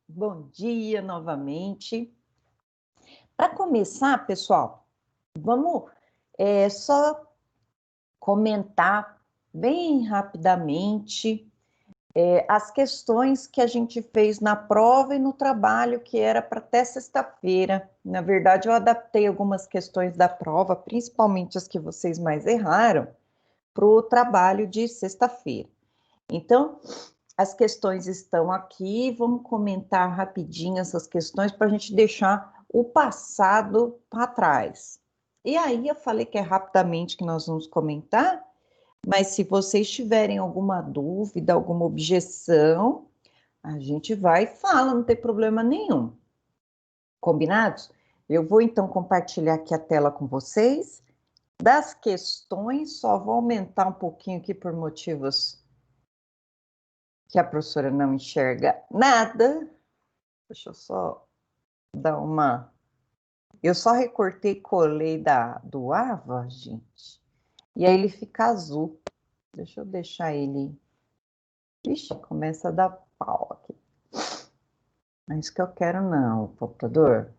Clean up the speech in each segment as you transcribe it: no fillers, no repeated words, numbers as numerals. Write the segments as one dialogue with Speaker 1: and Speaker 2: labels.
Speaker 1: Bom dia novamente. Para começar, pessoal, vamos só comentar bem rapidamente as questões que a gente fez na prova e no trabalho que era para até sexta-feira. Na verdade, eu adaptei algumas questões da prova, principalmente as que vocês mais erraram, para o trabalho de sexta-feira. Então, as questões estão aqui, vamos comentar rapidinho essas questões para a gente deixar o passado para trás. E aí eu falei que é rapidamente que nós vamos comentar, mas se vocês tiverem alguma dúvida, alguma objeção, a gente vai e fala, não tem problema nenhum. Combinados? Eu vou então compartilhar aqui a tela com vocês. Das questões, só vou aumentar um pouquinho aqui por motivos que a professora não enxerga nada. Deixa eu só dar uma... Eu só recortei e colei do AVA, gente. E aí ele fica azul. Deixa eu deixar ele... Ixi, começa a dar pau aqui. Não é isso que eu quero não, computador.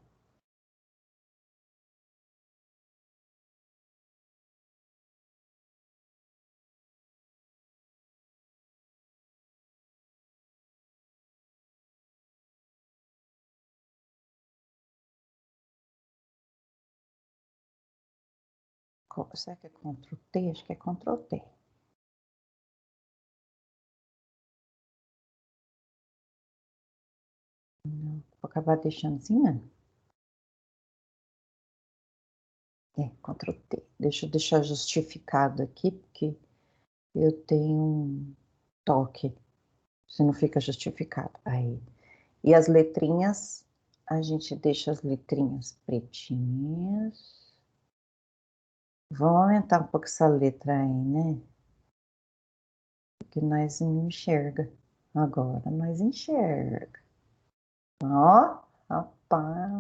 Speaker 1: Será que é Ctrl T? Acho que é Ctrl T. Não, vou acabar deixando assim, né? É, Ctrl T. Deixa eu deixar justificado aqui, porque eu tenho um toque. Se não fica justificado. Aí. E as letrinhas, a gente deixa as letrinhas pretinhas. Vamos aumentar um pouco essa letra aí, né? Porque nós não enxerga. Agora nós enxerga. Ó, rapaz.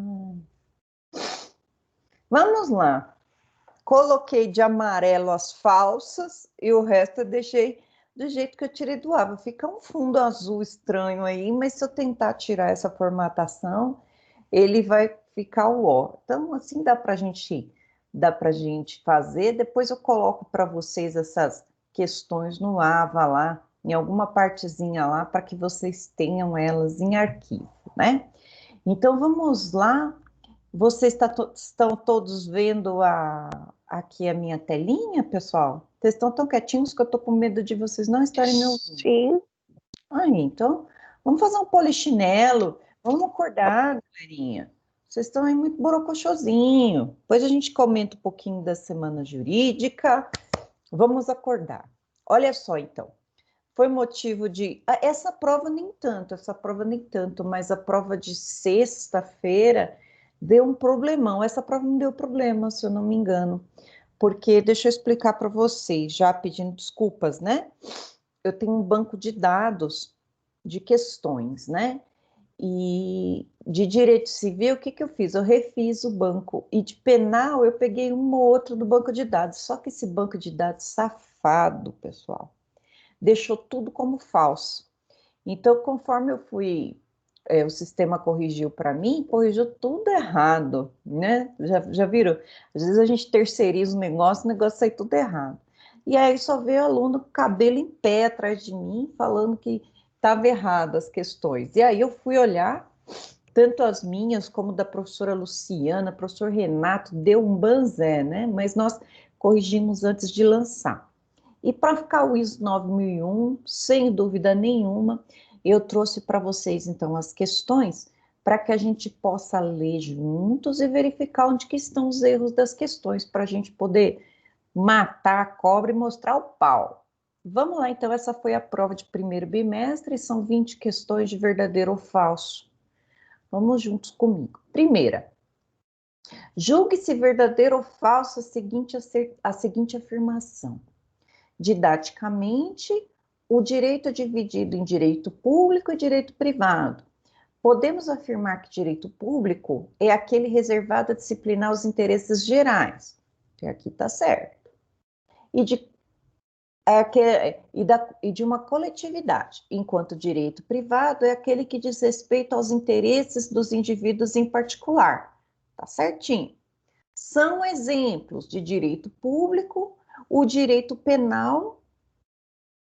Speaker 1: Vamos lá. Coloquei de amarelo as falsas e o resto eu deixei do jeito que eu tirei do AVA. Fica um fundo azul estranho aí, mas se eu tentar tirar essa formatação, ele vai ficar o ó. Então, assim dá para gente fazer. Depois eu coloco para vocês essas questões no AVA lá, em alguma partezinha lá, para que vocês tenham elas em arquivo, né? Então, vamos lá. Vocês estão todos vendo aqui a minha telinha, pessoal? Vocês estão tão quietinhos que eu estou com medo de vocês não estarem me ouvindo.
Speaker 2: Sim.
Speaker 1: Aí, então, vamos fazer um polichinelo. Vamos acordar, galerinha. Vocês estão aí muito borocochosinho. Depois a gente comenta um pouquinho da semana jurídica. Vamos acordar. Olha só, então. Foi motivo de... essa prova nem tanto, mas a prova de sexta-feira deu um problemão. Essa prova não deu problema, se eu não me engano. Porque, deixa eu explicar para vocês, já pedindo desculpas, né? Eu tenho um banco de dados de questões, né? E de direito civil, o que que eu fiz? Eu refiz o banco. E de penal, eu peguei um ou outro do banco de dados. Só que esse banco de dados safado, pessoal, deixou tudo como falso. Então, conforme eu fui, o sistema corrigiu para mim, corrigiu tudo errado, né? Já viram? Às vezes a gente terceiriza o negócio sai tudo errado. E aí só veio aluno com cabelo em pé atrás de mim, falando que estava errado as questões. E aí eu fui olhar, tanto as minhas como da professora Luciana, professor Renato, deu um banzé, né? Mas nós corrigimos antes de lançar. E para ficar o ISO 9001, sem dúvida nenhuma, eu trouxe para vocês, então, as questões para que a gente possa ler juntos e verificar onde que estão os erros das questões, para a gente poder matar a cobra e mostrar o pau. Vamos lá, então, essa foi a prova de primeiro bimestre, são 20 questões de verdadeiro ou falso. Vamos juntos comigo. Primeira, julgue-se verdadeiro ou falso a seguinte afirmação. Didaticamente, o direito é dividido em direito público e direito privado. Podemos afirmar que direito público é aquele reservado a disciplinar os interesses gerais. E aqui está certo. e de uma coletividade, enquanto o direito privado é aquele que diz respeito aos interesses dos indivíduos em particular. Tá certinho. São exemplos de direito público, o direito penal,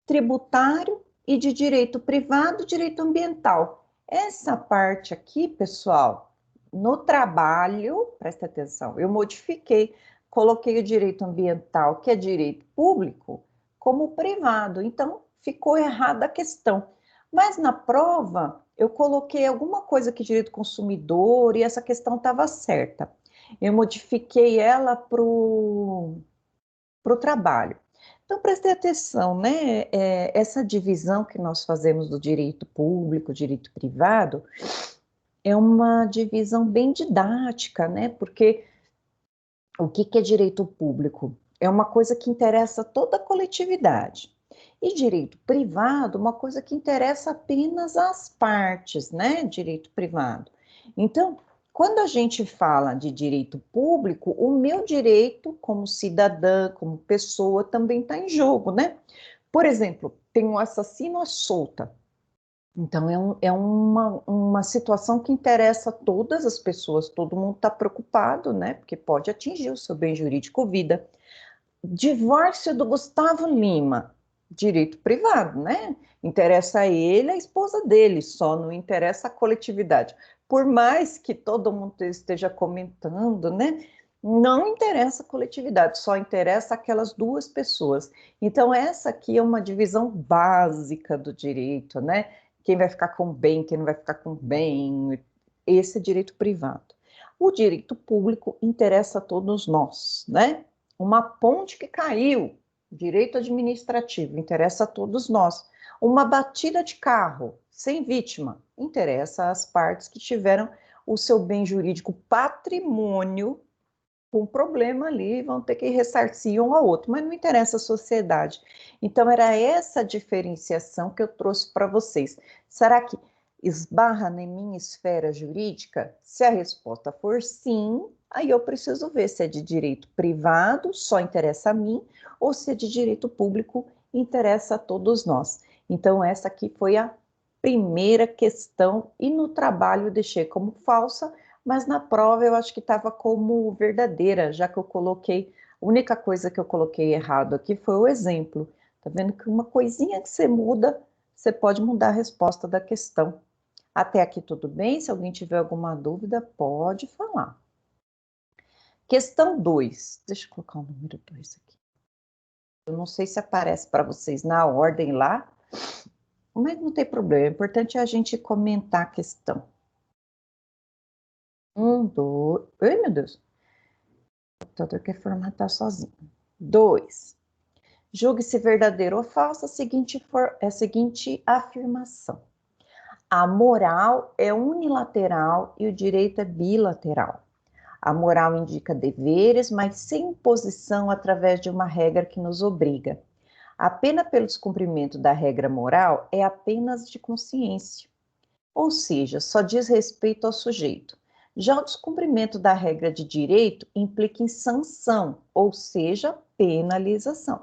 Speaker 1: tributário e de direito privado, direito ambiental. Essa parte aqui, pessoal, no trabalho, presta atenção, eu modifiquei, coloquei o direito ambiental, que é direito público, como privado. Então, ficou errada a questão. Mas na prova, eu coloquei alguma coisa que direito consumidor e essa questão estava certa. Eu modifiquei ela para o trabalho. Então, preste atenção, né? Essa divisão que nós fazemos do direito público, direito privado, é uma divisão bem didática, né? Porque o que é direito público? É uma coisa que interessa toda a coletividade. E direito privado, uma coisa que interessa apenas as partes, né? Direito privado. Então, quando a gente fala de direito público, o meu direito como cidadã, como pessoa, também está em jogo, né? Por exemplo, tem um assassino à solta. Então, uma situação que interessa todas as pessoas, todo mundo está preocupado, né? Porque pode atingir o seu bem jurídico vida. Divórcio do Gustavo Lima, direito privado, né? Interessa a ele, a esposa dele, só não interessa a coletividade. Por mais que todo mundo esteja comentando, né? Não interessa a coletividade, só interessa aquelas duas pessoas. Então, essa aqui é uma divisão básica do direito, né? Quem vai ficar com bem, quem não vai ficar com bem, esse é direito privado. O direito público interessa a todos nós, né? Uma ponte que caiu, direito administrativo, interessa a todos nós. Uma batida de carro, sem vítima, interessa às partes que tiveram o seu bem jurídico patrimônio com problema ali, vão ter que ressarcir um ao outro, mas não interessa a sociedade. Então, era essa diferenciação que eu trouxe para vocês. Será que esbarra na minha esfera jurídica? Se a resposta for sim, aí eu preciso ver se é de direito privado, só interessa a mim, ou se é de direito público, interessa a todos nós. Então, essa aqui foi a primeira questão, e no trabalho eu deixei como falsa, mas na prova eu acho que estava como verdadeira, já que eu coloquei, a única coisa que eu coloquei errado aqui foi o exemplo. Tá vendo que uma coisinha que você muda, você pode mudar a resposta da questão. Até aqui tudo bem? Se alguém tiver alguma dúvida, pode falar. Questão 2. Deixa eu colocar o número 2 aqui. Eu não sei se aparece para vocês na ordem lá, mas não tem problema. O importante é a gente comentar a questão. 1, 2... Ai, meu Deus. O computador quer formatar sozinho. 2. Julgue-se verdadeiro ou falso a seguinte afirmação. A moral é unilateral e o direito é bilateral. A moral indica deveres, mas sem imposição através de uma regra que nos obriga. A pena pelo descumprimento da regra moral é apenas de consciência, ou seja, só diz respeito ao sujeito. Já o descumprimento da regra de direito implica em sanção, ou seja, penalização.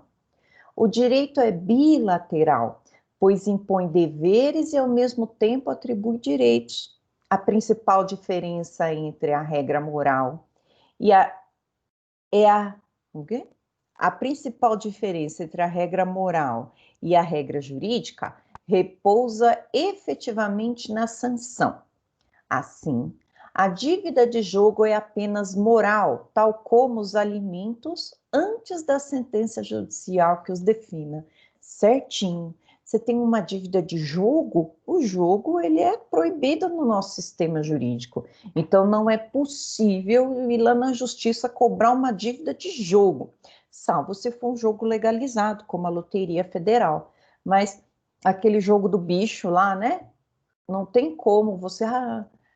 Speaker 1: O direito é bilateral, pois impõe deveres e ao mesmo tempo atribui direitos. A principal diferença entre a regra moral e o quê? A principal diferença entre a regra moral e a regra jurídica repousa efetivamente na sanção. Assim, a dívida de jogo é apenas moral, tal como os alimentos antes da sentença judicial que os defina. Certinho. Você tem uma dívida de jogo, o jogo ele é proibido no nosso sistema jurídico. Então não é possível ir lá na justiça cobrar uma dívida de jogo, salvo se for um jogo legalizado, como a Loteria Federal. Mas aquele jogo do bicho lá, né? Não tem como você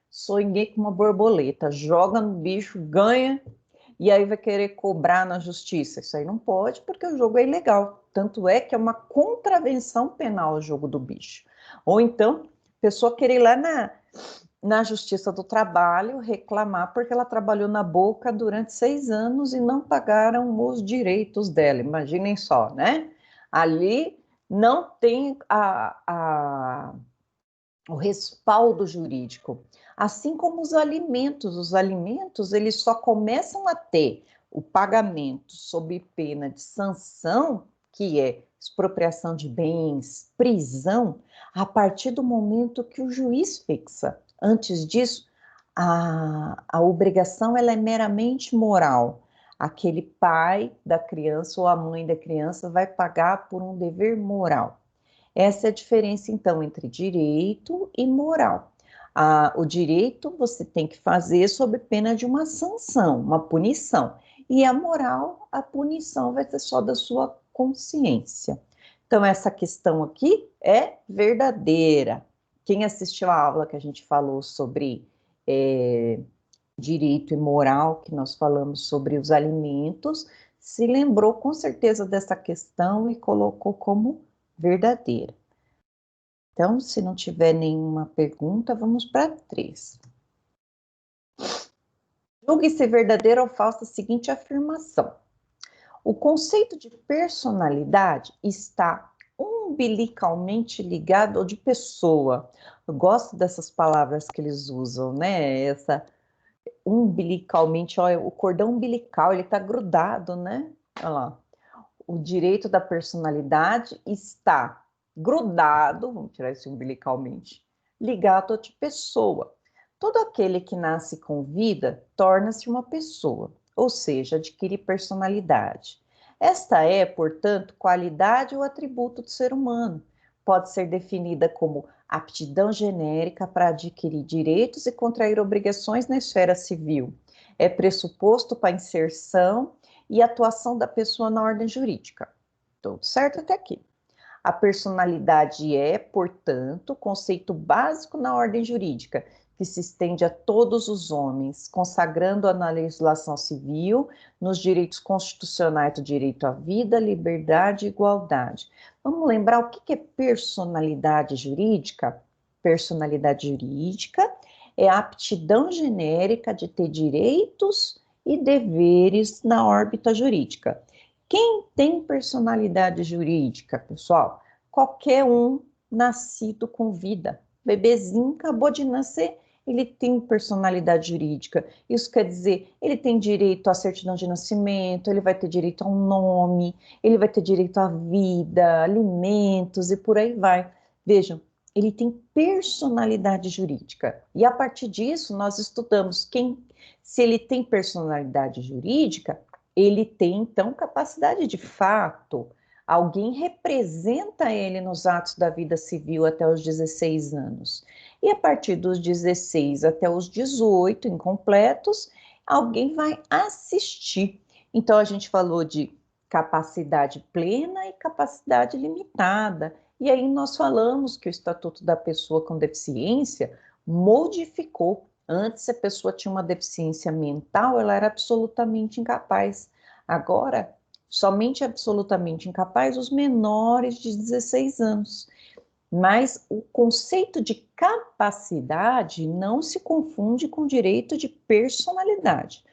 Speaker 1: sonhei com uma borboleta, joga no bicho, ganha, e aí vai querer cobrar na justiça. Isso aí não pode, porque o jogo é ilegal. Tanto é que é uma contravenção penal o jogo do bicho. Ou então, a pessoa querer ir lá na Justiça do Trabalho reclamar porque ela trabalhou na Boca durante 6 anos e não pagaram os direitos dela. Imaginem só, né? Ali não tem o respaldo jurídico. Assim como os alimentos eles só começam a ter o pagamento sob pena de sanção, que é expropriação de bens, prisão, a partir do momento que o juiz fixa. Antes disso, a obrigação ela é meramente moral. Aquele pai da criança ou a mãe da criança vai pagar por um dever moral. Essa é a diferença, então, entre direito e moral. O direito você tem que fazer sob pena de uma sanção, uma punição. E a moral, a punição vai ser só da sua consciência. Então, essa questão aqui é verdadeira. Quem assistiu a aula que a gente falou sobre direito e moral, que nós falamos sobre os alimentos, se lembrou com certeza dessa questão e colocou como verdadeira. Então, se não tiver nenhuma pergunta, vamos para 3. Julgue se verdadeira ou falsa a seguinte afirmação. O conceito de personalidade está umbilicalmente ligado ao de pessoa. Eu gosto dessas palavras que eles usam, né? Essa umbilicalmente, olha, o cordão umbilical, ele está grudado, né? Olha lá. O direito da personalidade está grudado, vamos tirar isso umbilicalmente, ligado a de pessoa. Todo aquele que nasce com vida torna-se uma pessoa, ou seja, adquire personalidade. Esta é, portanto, qualidade ou atributo do ser humano. Pode ser definida como aptidão genérica para adquirir direitos e contrair obrigações na esfera civil. É pressuposto para a inserção e atuação da pessoa na ordem jurídica. Tudo certo até aqui. A personalidade é, portanto, conceito básico na ordem jurídica, que se estende a todos os homens, consagrando-a na legislação civil, nos direitos constitucionais do direito à vida, liberdade e igualdade. Vamos lembrar o que é personalidade jurídica? Personalidade jurídica é a aptidão genérica de ter direitos e deveres na órbita jurídica. Quem tem personalidade jurídica, pessoal? Qualquer um nascido com vida. Bebezinho acabou de nascer, ele tem personalidade jurídica. Isso quer dizer, ele tem direito à certidão de nascimento, ele vai ter direito a um nome, ele vai ter direito à vida, alimentos e por aí vai. Vejam, ele tem personalidade jurídica. E a partir disso, nós estudamos se ele tem personalidade jurídica, ele tem, então, capacidade de fato. Alguém representa ele nos atos da vida civil até os 16 anos. E a partir dos 16 até os 18 incompletos, alguém vai assistir. Então, a gente falou de capacidade plena e capacidade limitada. E aí nós falamos que o Estatuto da Pessoa com Deficiência modificou. Antes a pessoa tinha uma deficiência mental, ela era absolutamente incapaz. Agora, somente absolutamente incapaz os menores de 16 anos. Mas o conceito de capacidade não se confunde com o direito de personalidade.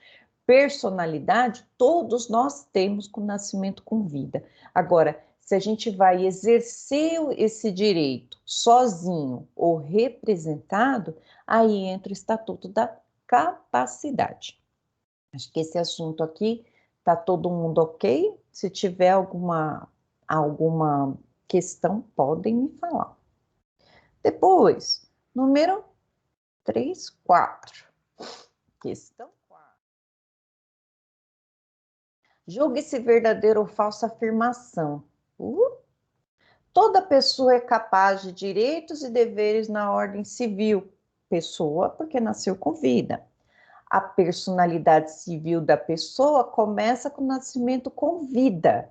Speaker 1: Personalidade todos nós temos com o nascimento com vida. Agora, se a gente vai exercer esse direito sozinho ou representado, aí entra o Estatuto da Capacidade. Acho que esse assunto aqui está todo mundo ok? Se tiver alguma questão, podem me falar. Depois, número 3, 4. Questão 4. Julgue-se verdadeira ou falsa afirmação. Toda pessoa é capaz de direitos e deveres na ordem civil. Pessoa, porque nasceu com vida. A personalidade civil da pessoa começa com o nascimento com vida,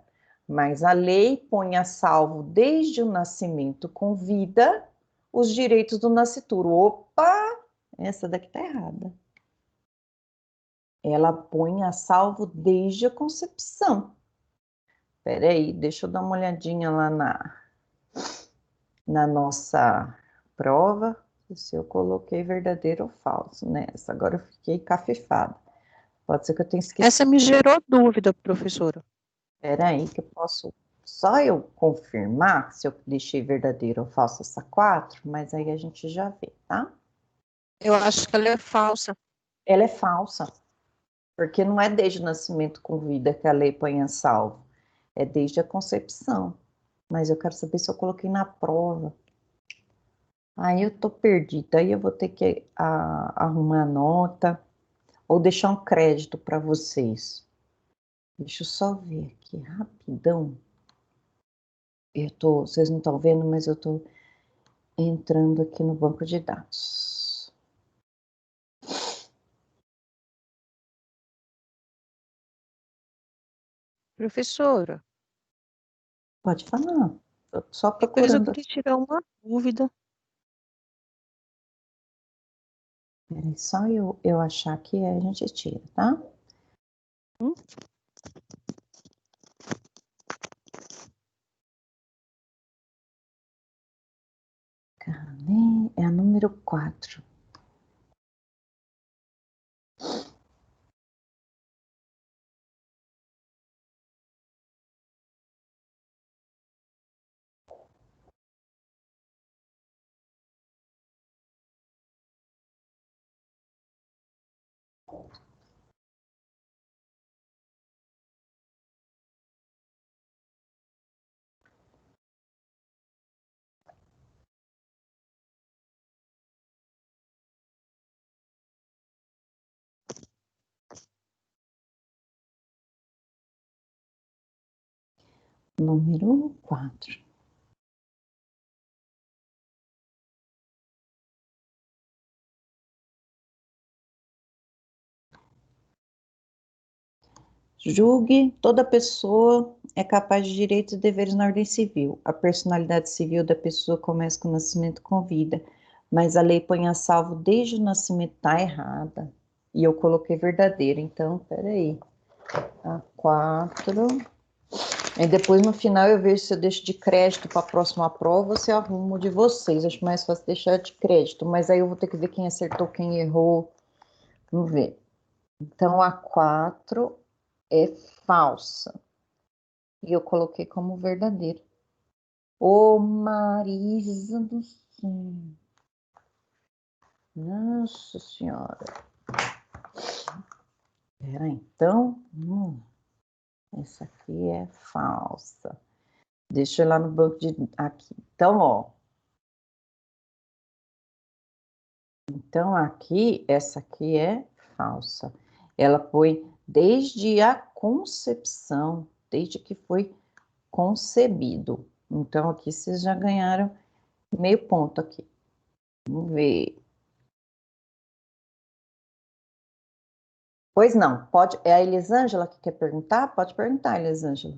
Speaker 1: mas a lei põe a salvo desde o nascimento com vida os direitos do nascituro. Opa, essa daqui tá errada. Ela põe a salvo desde a concepção. Espera aí, deixa eu dar uma olhadinha lá na nossa prova, se eu coloquei verdadeiro ou falso nessa. Agora eu fiquei cafifada. Pode ser que eu tenha esquecido.
Speaker 2: Essa me gerou dúvida, professora.
Speaker 1: Espera aí que eu posso Só eu confirmar se eu deixei verdadeiro ou falso essa 4, mas aí a gente já vê, tá?
Speaker 2: Eu acho que ela é falsa.
Speaker 1: Ela é falsa, porque não é desde o nascimento com vida que a lei põe a salvo, é desde a concepção. Mas eu quero saber se eu coloquei na prova. Aí eu tô perdida, aí eu vou ter que arrumar a nota ou deixar um crédito para vocês. Deixa eu só ver aqui rapidão. Vocês não estão vendo, mas eu tô entrando aqui no banco de dados.
Speaker 2: Professora,
Speaker 1: Pode falar. Tô só
Speaker 2: depois eu
Speaker 1: procurando.
Speaker 2: queria tirar uma dúvida.
Speaker 1: Peraí, só eu achar aqui, aí a gente tira, tá?
Speaker 2: Hum?
Speaker 1: Cadê? É a número 4. Número 4. Julgue, toda pessoa é capaz de direitos e deveres na ordem civil. A personalidade civil da pessoa começa com o nascimento com vida, mas a lei põe a salvo desde o nascimento, tá errada. E eu coloquei verdadeira, então, peraí. A 4. Aí depois no final eu vejo se eu deixo de crédito para a próxima prova ou se eu arrumo de vocês. Acho mais fácil deixar de crédito, mas aí eu vou ter que ver quem acertou, quem errou. Vamos ver. Então a 4 é falsa. E eu coloquei como verdadeiro. Ô, Marisa do céu. Nossa Senhora. Pera, então. Essa aqui é falsa. Deixa eu ir lá no banco de. Aqui. Então, ó. Então, aqui, essa aqui é falsa. Ela foi desde a concepção, desde que foi concebido. Então, aqui vocês já ganharam meio ponto aqui. Vamos ver. Pois não, pode. É a Elisângela que quer perguntar? Pode perguntar, Elisângela.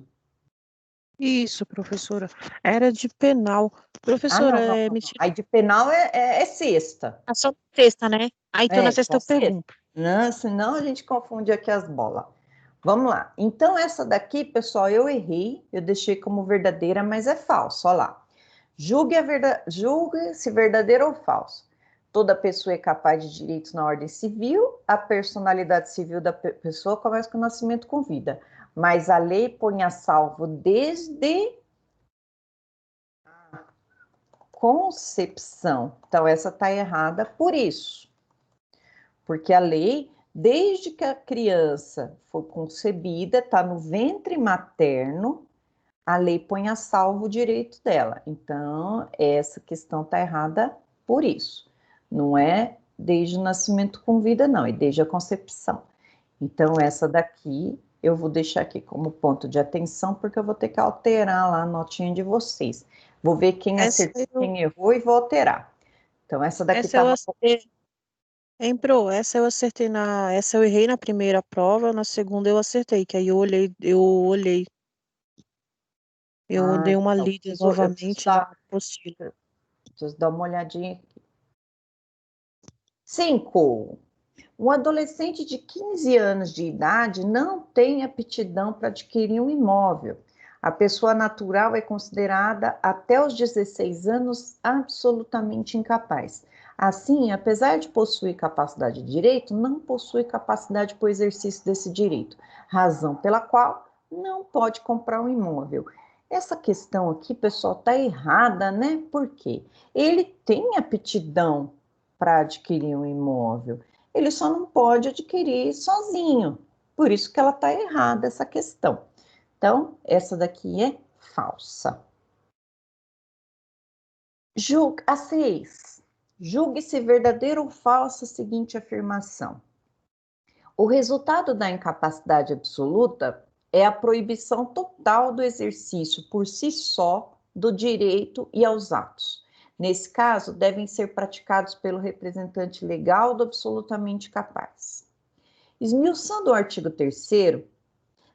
Speaker 2: Isso, professora. Era de penal.
Speaker 1: Ah,
Speaker 2: Professora,
Speaker 1: não, não, não,
Speaker 2: me
Speaker 1: não.
Speaker 2: tira
Speaker 1: Aí de penal é sexta.
Speaker 2: a só sexta, né? Aí então na
Speaker 1: É,
Speaker 2: sexta
Speaker 1: só
Speaker 2: eu
Speaker 1: sexta.
Speaker 2: pergunto.
Speaker 1: Não, senão a gente confunde aqui as bolas. Vamos lá. Então, essa daqui, pessoal, eu errei. Eu deixei como verdadeira, mas é falso. Olha lá. Julgue se verdadeiro ou falso. Toda pessoa é capaz de direitos na ordem civil. A personalidade civil da pessoa começa com o nascimento com vida. Mas a lei põe a salvo desde concepção. Então, essa está errada por isso. Porque a lei, desde que a criança foi concebida, está no ventre materno, a lei põe a salvo o direito dela. Então, essa questão está errada por isso. Não é desde o nascimento com vida, não, é desde a concepção. Então, essa daqui eu vou deixar aqui como ponto de atenção, porque eu vou ter que alterar lá a notinha de vocês. Vou ver quem
Speaker 2: Essa
Speaker 1: acertou,
Speaker 2: eu,
Speaker 1: quem errou e vou alterar. Então, essa daqui
Speaker 2: essa eu
Speaker 1: estava.
Speaker 2: acertei. Hein, pro? Essa eu acertei na. Essa eu errei na primeira prova, na segunda eu acertei, que aí eu
Speaker 1: Ah,
Speaker 2: dei uma
Speaker 1: então,
Speaker 2: lida
Speaker 1: eu preciso
Speaker 2: novamente na
Speaker 1: dar,
Speaker 2: apostila.
Speaker 1: preciso dar uma olhadinha aqui. 5. Um adolescente de 15 anos de idade não tem aptidão para adquirir um imóvel. A pessoa natural é considerada até os 16 anos absolutamente incapaz. Assim, apesar de possuir capacidade de direito, não possui capacidade para o exercício desse direito, razão pela qual não pode comprar um imóvel. Essa questão aqui, pessoal, tá errada, né? Por quê? Ele tem aptidão para adquirir um imóvel, ele só não pode adquirir sozinho. Por isso que ela tá errada, essa questão. Então, essa daqui é falsa. A 6. Julgue se verdadeira ou falsa a seguinte afirmação. O resultado da incapacidade absoluta é a proibição total do exercício por si só do direito e aos atos. Nesse caso, devem ser praticados pelo representante legal do absolutamente capaz. Esmiuçando o artigo 3º,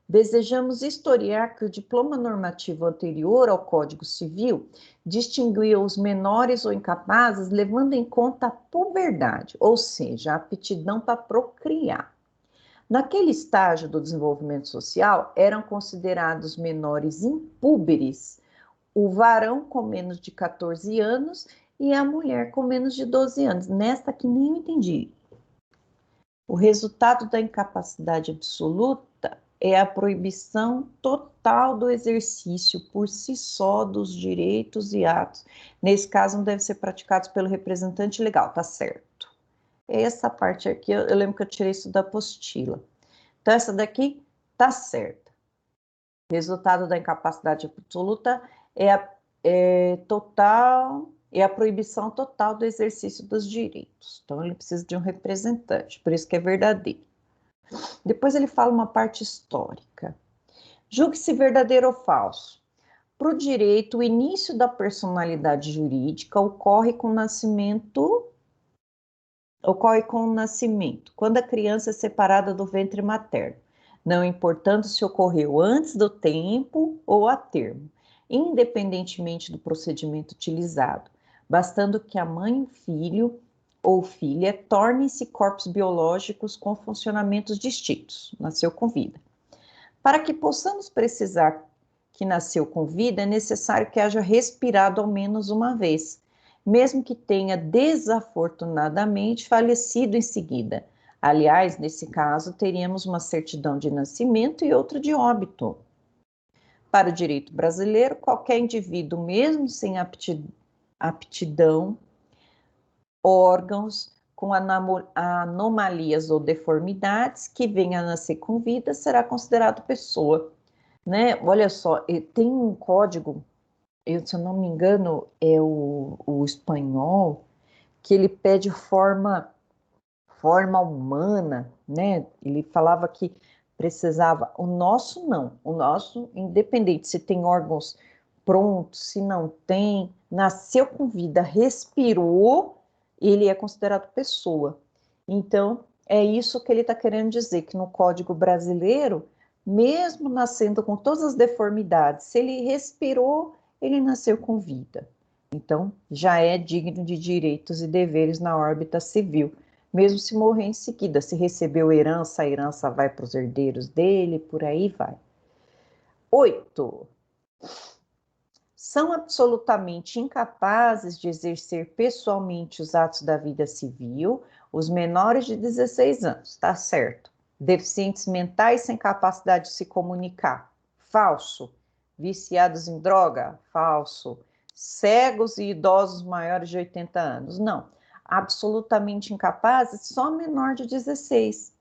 Speaker 1: desejamos historiar que o diploma normativo anterior ao Código Civil distinguia os menores ou incapazes levando em conta a puberdade, ou seja, a aptidão para procriar. Naquele estágio do desenvolvimento social, eram considerados menores impúberes o varão com menos de 14 anos e a mulher com menos de 12 anos. Nesta que nem eu entendi. O resultado da incapacidade absoluta é a proibição total do exercício por si só dos direitos e atos. Nesse caso, não devem ser praticados pelo representante legal, tá certo. Essa parte aqui, eu lembro que eu tirei isso da apostila. Então, essa daqui tá certa. Resultado da incapacidade absoluta é a proibição total do exercício dos direitos. Então, ele precisa de um representante, por isso que é verdadeiro. Depois ele fala uma parte histórica. Julgue-se verdadeiro ou falso. Para o direito, o início da personalidade jurídica ocorre com o nascimento, quando a criança é separada do ventre materno, não importando se ocorreu antes do tempo ou a termo, independentemente do procedimento utilizado, bastando que a mãe, o filho ou filha tornem-se corpos biológicos com funcionamentos distintos, nasceu com vida. Para que possamos precisar que nasceu com vida, é necessário que haja respirado ao menos uma vez, mesmo que tenha desafortunadamente falecido em seguida. Aliás, nesse caso, teríamos uma certidão de nascimento e outra de óbito. Para o direito brasileiro, qualquer indivíduo, mesmo sem aptidão, órgãos com anomalias ou deformidades que venha a nascer com vida, será considerado pessoa. Né? Olha só, tem um código, se eu não me engano, é o espanhol, que ele pede forma humana, né? Ele falava que precisava, o nosso não, o nosso, independente se tem órgãos prontos, se não tem, nasceu com vida, respirou, ele é considerado pessoa. Então, é isso que ele está querendo dizer, que no Código Brasileiro, mesmo nascendo com todas as deformidades, se ele respirou, ele nasceu com vida. Então, já é digno de direitos e deveres na órbita civil, mesmo se morrer em seguida. Se recebeu herança, a herança vai para os herdeiros dele, por aí vai. 8. São absolutamente incapazes de exercer pessoalmente os atos da vida civil os menores de 16 anos, tá certo? Deficientes mentais sem capacidade de se comunicar, falso. Viciados em droga, falso. Cegos e idosos maiores de 80 anos, não. Absolutamente incapazes, só menor de 16.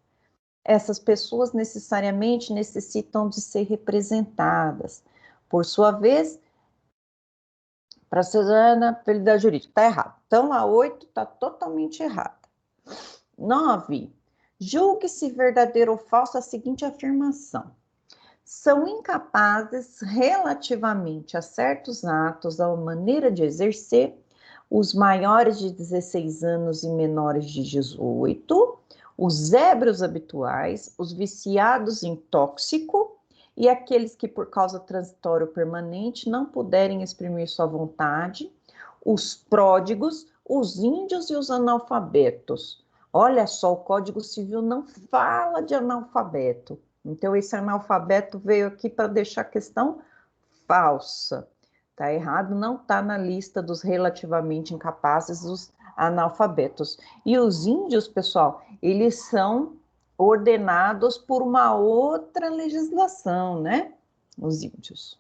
Speaker 1: Essas pessoas necessariamente necessitam de ser representadas. Por sua vez, para a Suzana, período jurídica, está errado. Então, a 8 está totalmente errada. 9. Julgue-se verdadeiro ou falso a seguinte afirmação. São incapazes, relativamente a certos atos, a maneira de exercer, os maiores de 16 anos e menores de 18, os ébrios habituais, os viciados em tóxico, e aqueles que, por causa transitória ou permanente, não puderem exprimir sua vontade, os pródigos, os índios e os analfabetos. Olha só, o Código Civil não fala de analfabeto. Então, esse analfabeto veio aqui para deixar a questão falsa. Está errado, não está na lista dos relativamente incapazes, os analfabetos. E os índios, pessoal, eles são ordenados por uma outra legislação, né? Os índios.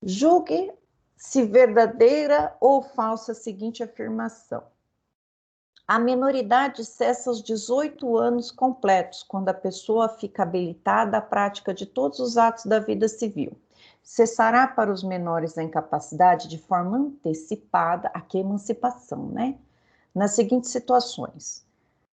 Speaker 1: Julgue-se verdadeira ou falsa a seguinte afirmação. A minoridade cessa aos 18 anos completos, quando a pessoa fica habilitada à prática de todos os atos da vida civil. Cessará para os menores a incapacidade de forma antecipada, aqui é emancipação, né? Nas seguintes situações: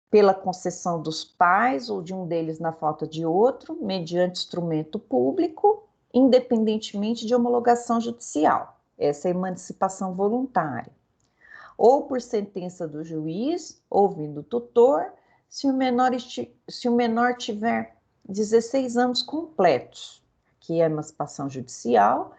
Speaker 1: pela concessão dos pais ou de um deles na falta de outro, mediante instrumento público, independentemente de homologação judicial. Essa é a emancipação voluntária. Ou por sentença do juiz, ouvindo o tutor, se o menor tiver 16 anos completos, que é a emancipação judicial,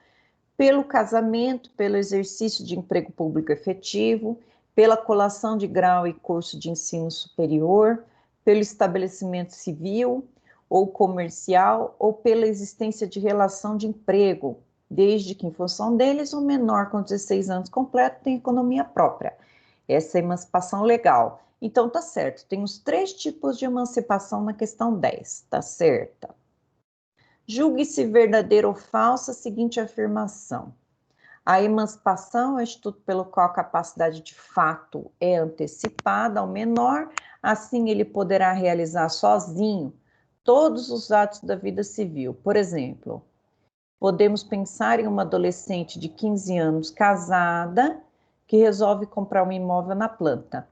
Speaker 1: pelo casamento, pelo exercício de emprego público efetivo, pela colação de grau e curso de ensino superior, pelo estabelecimento civil ou comercial, ou pela existência de relação de emprego, desde que, em função deles, o menor com 16 anos completo tem economia própria. Essa é a emancipação legal. Então, tá certo, tem os 3 tipos de emancipação na questão 10, tá certa? Julgue-se verdadeira ou falsa a seguinte afirmação. A emancipação é o instituto pelo qual a capacidade de fato é antecipada ao menor, assim ele poderá realizar sozinho todos os atos da vida civil. Por exemplo, podemos pensar em uma adolescente de 15 anos casada que resolve comprar um imóvel na planta.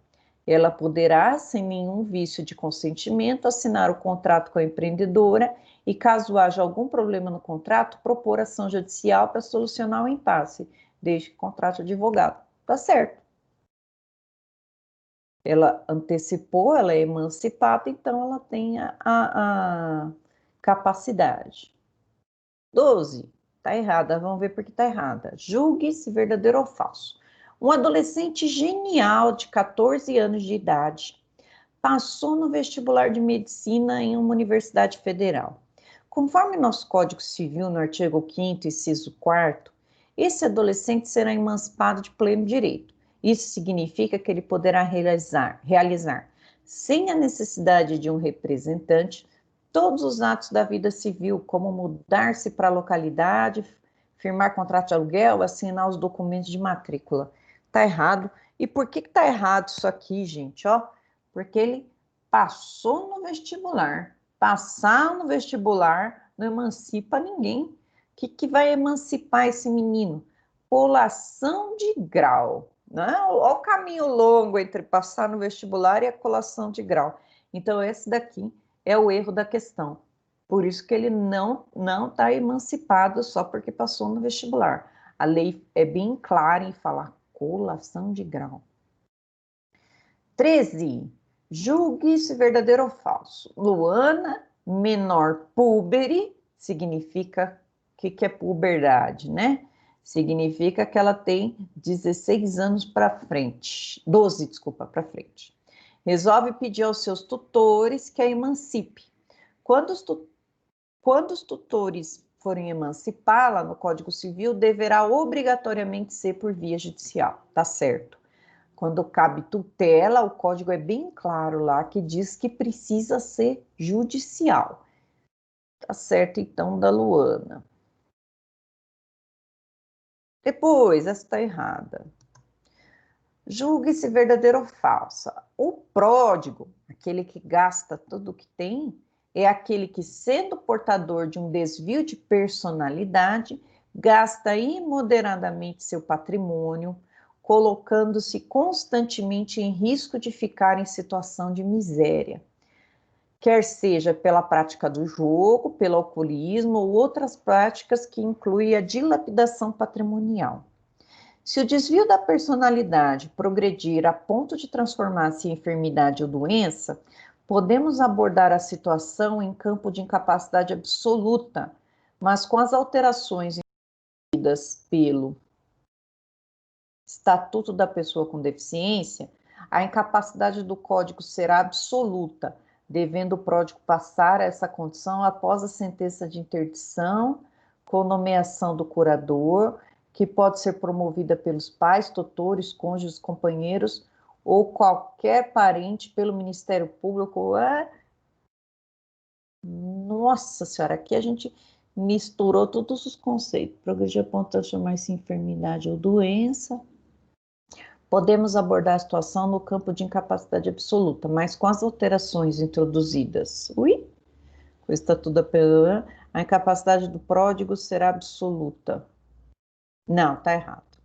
Speaker 1: Ela poderá, sem nenhum vício de consentimento, assinar o contrato com a empreendedora e, caso haja algum problema no contrato, propor ação judicial para solucionar o impasse, desde que contrate advogado. Tá certo. Ela antecipou, ela é emancipada, então ela tem a capacidade. 12. Tá errada, vamos ver por que tá errada. Julgue se verdadeiro ou falso. Um adolescente genial de 14 anos de idade passou no vestibular de medicina em uma universidade federal. Conforme nosso Código Civil, no artigo 5º, inciso 4º, esse adolescente será emancipado de pleno direito. Isso significa que ele poderá realizar, sem a necessidade de um representante, todos os atos da vida civil, como mudar-se para a localidade, firmar contrato de aluguel, assinar os documentos de matrícula. Tá errado. E por que tá errado isso aqui, gente? Ó, porque ele passou no vestibular. Passar no vestibular não emancipa ninguém. O que vai emancipar esse menino? Colação de grau. Né? Olha o caminho longo entre passar no vestibular e a colação de grau. Então, esse daqui é o erro da questão. Por isso que ele não está emancipado só porque passou no vestibular. A lei é bem clara em falar colação de grau. 13. Julgue se verdadeiro ou falso. Luana, menor púbere, significa que é puberdade, né? Significa que ela tem 16 anos para frente, 12, desculpa, para frente. Resolve pedir aos seus tutores que a emancipe. Quando os tutores forem emancipá-la no Código Civil, deverá obrigatoriamente ser por via judicial, tá certo? Quando cabe tutela, o código é bem claro lá, que diz que precisa ser judicial. Tá certo, então, da Luana. Depois, essa está errada. Julgue-se verdadeira ou falsa. O pródigo, aquele que gasta tudo o que tem, é aquele que, sendo portador de um desvio de personalidade, gasta imoderadamente seu patrimônio, colocando-se constantemente em risco de ficar em situação de miséria, quer seja pela prática do jogo, pelo alcoolismo ou outras práticas que incluem a dilapidação patrimonial. Se o desvio da personalidade progredir a ponto de transformar-se em enfermidade ou doença, podemos abordar a situação em campo de incapacidade absoluta, mas com as alterações induzidas pelo Estatuto da Pessoa com Deficiência, a incapacidade do Código será absoluta, devendo o pródigo passar a essa condição após a sentença de interdição, com nomeação do curador, que pode ser promovida pelos pais, tutores, cônjuges, companheiros ou qualquer parente pelo Ministério Público. Nossa Senhora, aqui a gente misturou todos os conceitos. Progredir aponta transformar-se em enfermidade ou doença. Podemos abordar a situação no campo de incapacidade absoluta, mas com as alterações introduzidas. Ui? Com o Estatuto da Pessoa, a incapacidade do pródigo será absoluta. Não, tá errado.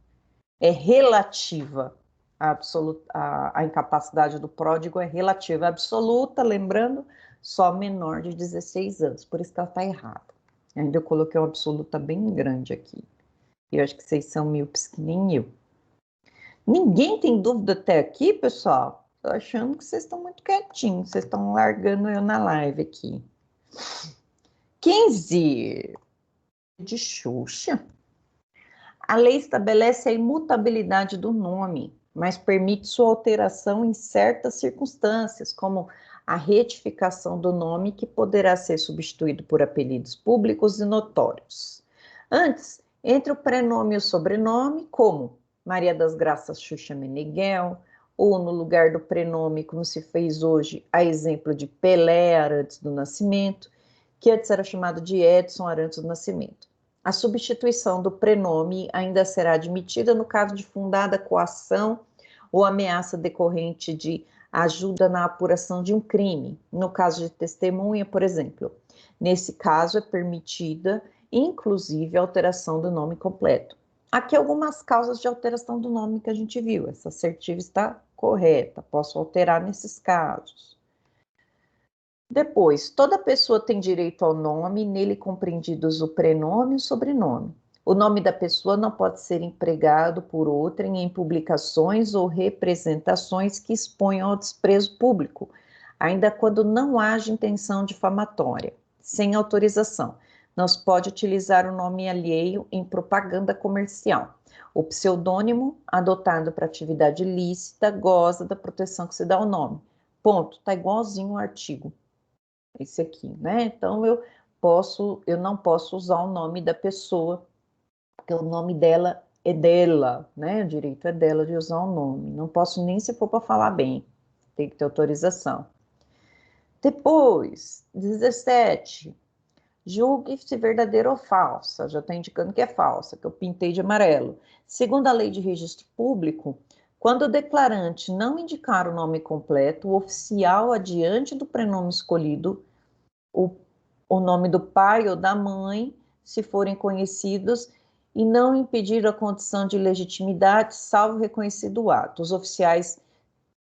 Speaker 1: É relativa. A incapacidade do pródigo é relativa. A absoluta, lembrando, só menor de 16 anos. Por isso que ela está errada. Ainda eu coloquei uma absoluta bem grande aqui. Eu acho que vocês são míopes que nem eu. Ninguém tem dúvida até aqui, pessoal? Tô achando que vocês estão muito quietinhos. Vocês estão largando eu na live aqui. 15. De Xuxa. A lei estabelece a imutabilidade do nome, mas permite sua alteração em certas circunstâncias, como a retificação do nome, que poderá ser substituído por apelidos públicos e notórios. Antes, entre o prenome e o sobrenome, como Maria das Graças Xuxa Meneghel, ou no lugar do prenome, como se fez hoje, a exemplo de Pelé Arantes do Nascimento, que antes era chamado de Edson Arantes do Nascimento. A substituição do prenome ainda será admitida no caso de fundada coação ou ameaça decorrente de ajuda na apuração de um crime, no caso de testemunha, por exemplo. Nesse caso, é permitida, inclusive, a alteração do nome completo. Aqui algumas causas de alteração do nome que a gente viu. Essa assertiva está correta, posso alterar nesses casos. Depois, toda pessoa tem direito ao nome, nele compreendidos o prenome e o sobrenome. O nome da pessoa não pode ser empregado por outrem em publicações ou representações que exponham ao desprezo público, ainda quando não haja intenção difamatória, sem autorização. Não se pode utilizar o nome alheio em propaganda comercial. O pseudônimo, adotado para atividade ilícita, goza da proteção que se dá ao nome. Ponto. Tá igualzinho o artigo. Esse aqui, né? Então eu não posso usar o nome da pessoa, porque o nome dela é dela, né? O direito é dela de usar o nome. Não posso nem se for para falar bem, tem que ter autorização. Depois, 17. Julgue se verdadeira ou falsa. Já está indicando que é falsa, que eu pintei de amarelo. Segundo a lei de registro público, quando o declarante não indicar o nome completo, o oficial adiante do prenome escolhido, o nome do pai ou da mãe, se forem conhecidos, e não impedir a condição de legitimidade, salvo reconhecido ato. Os oficiais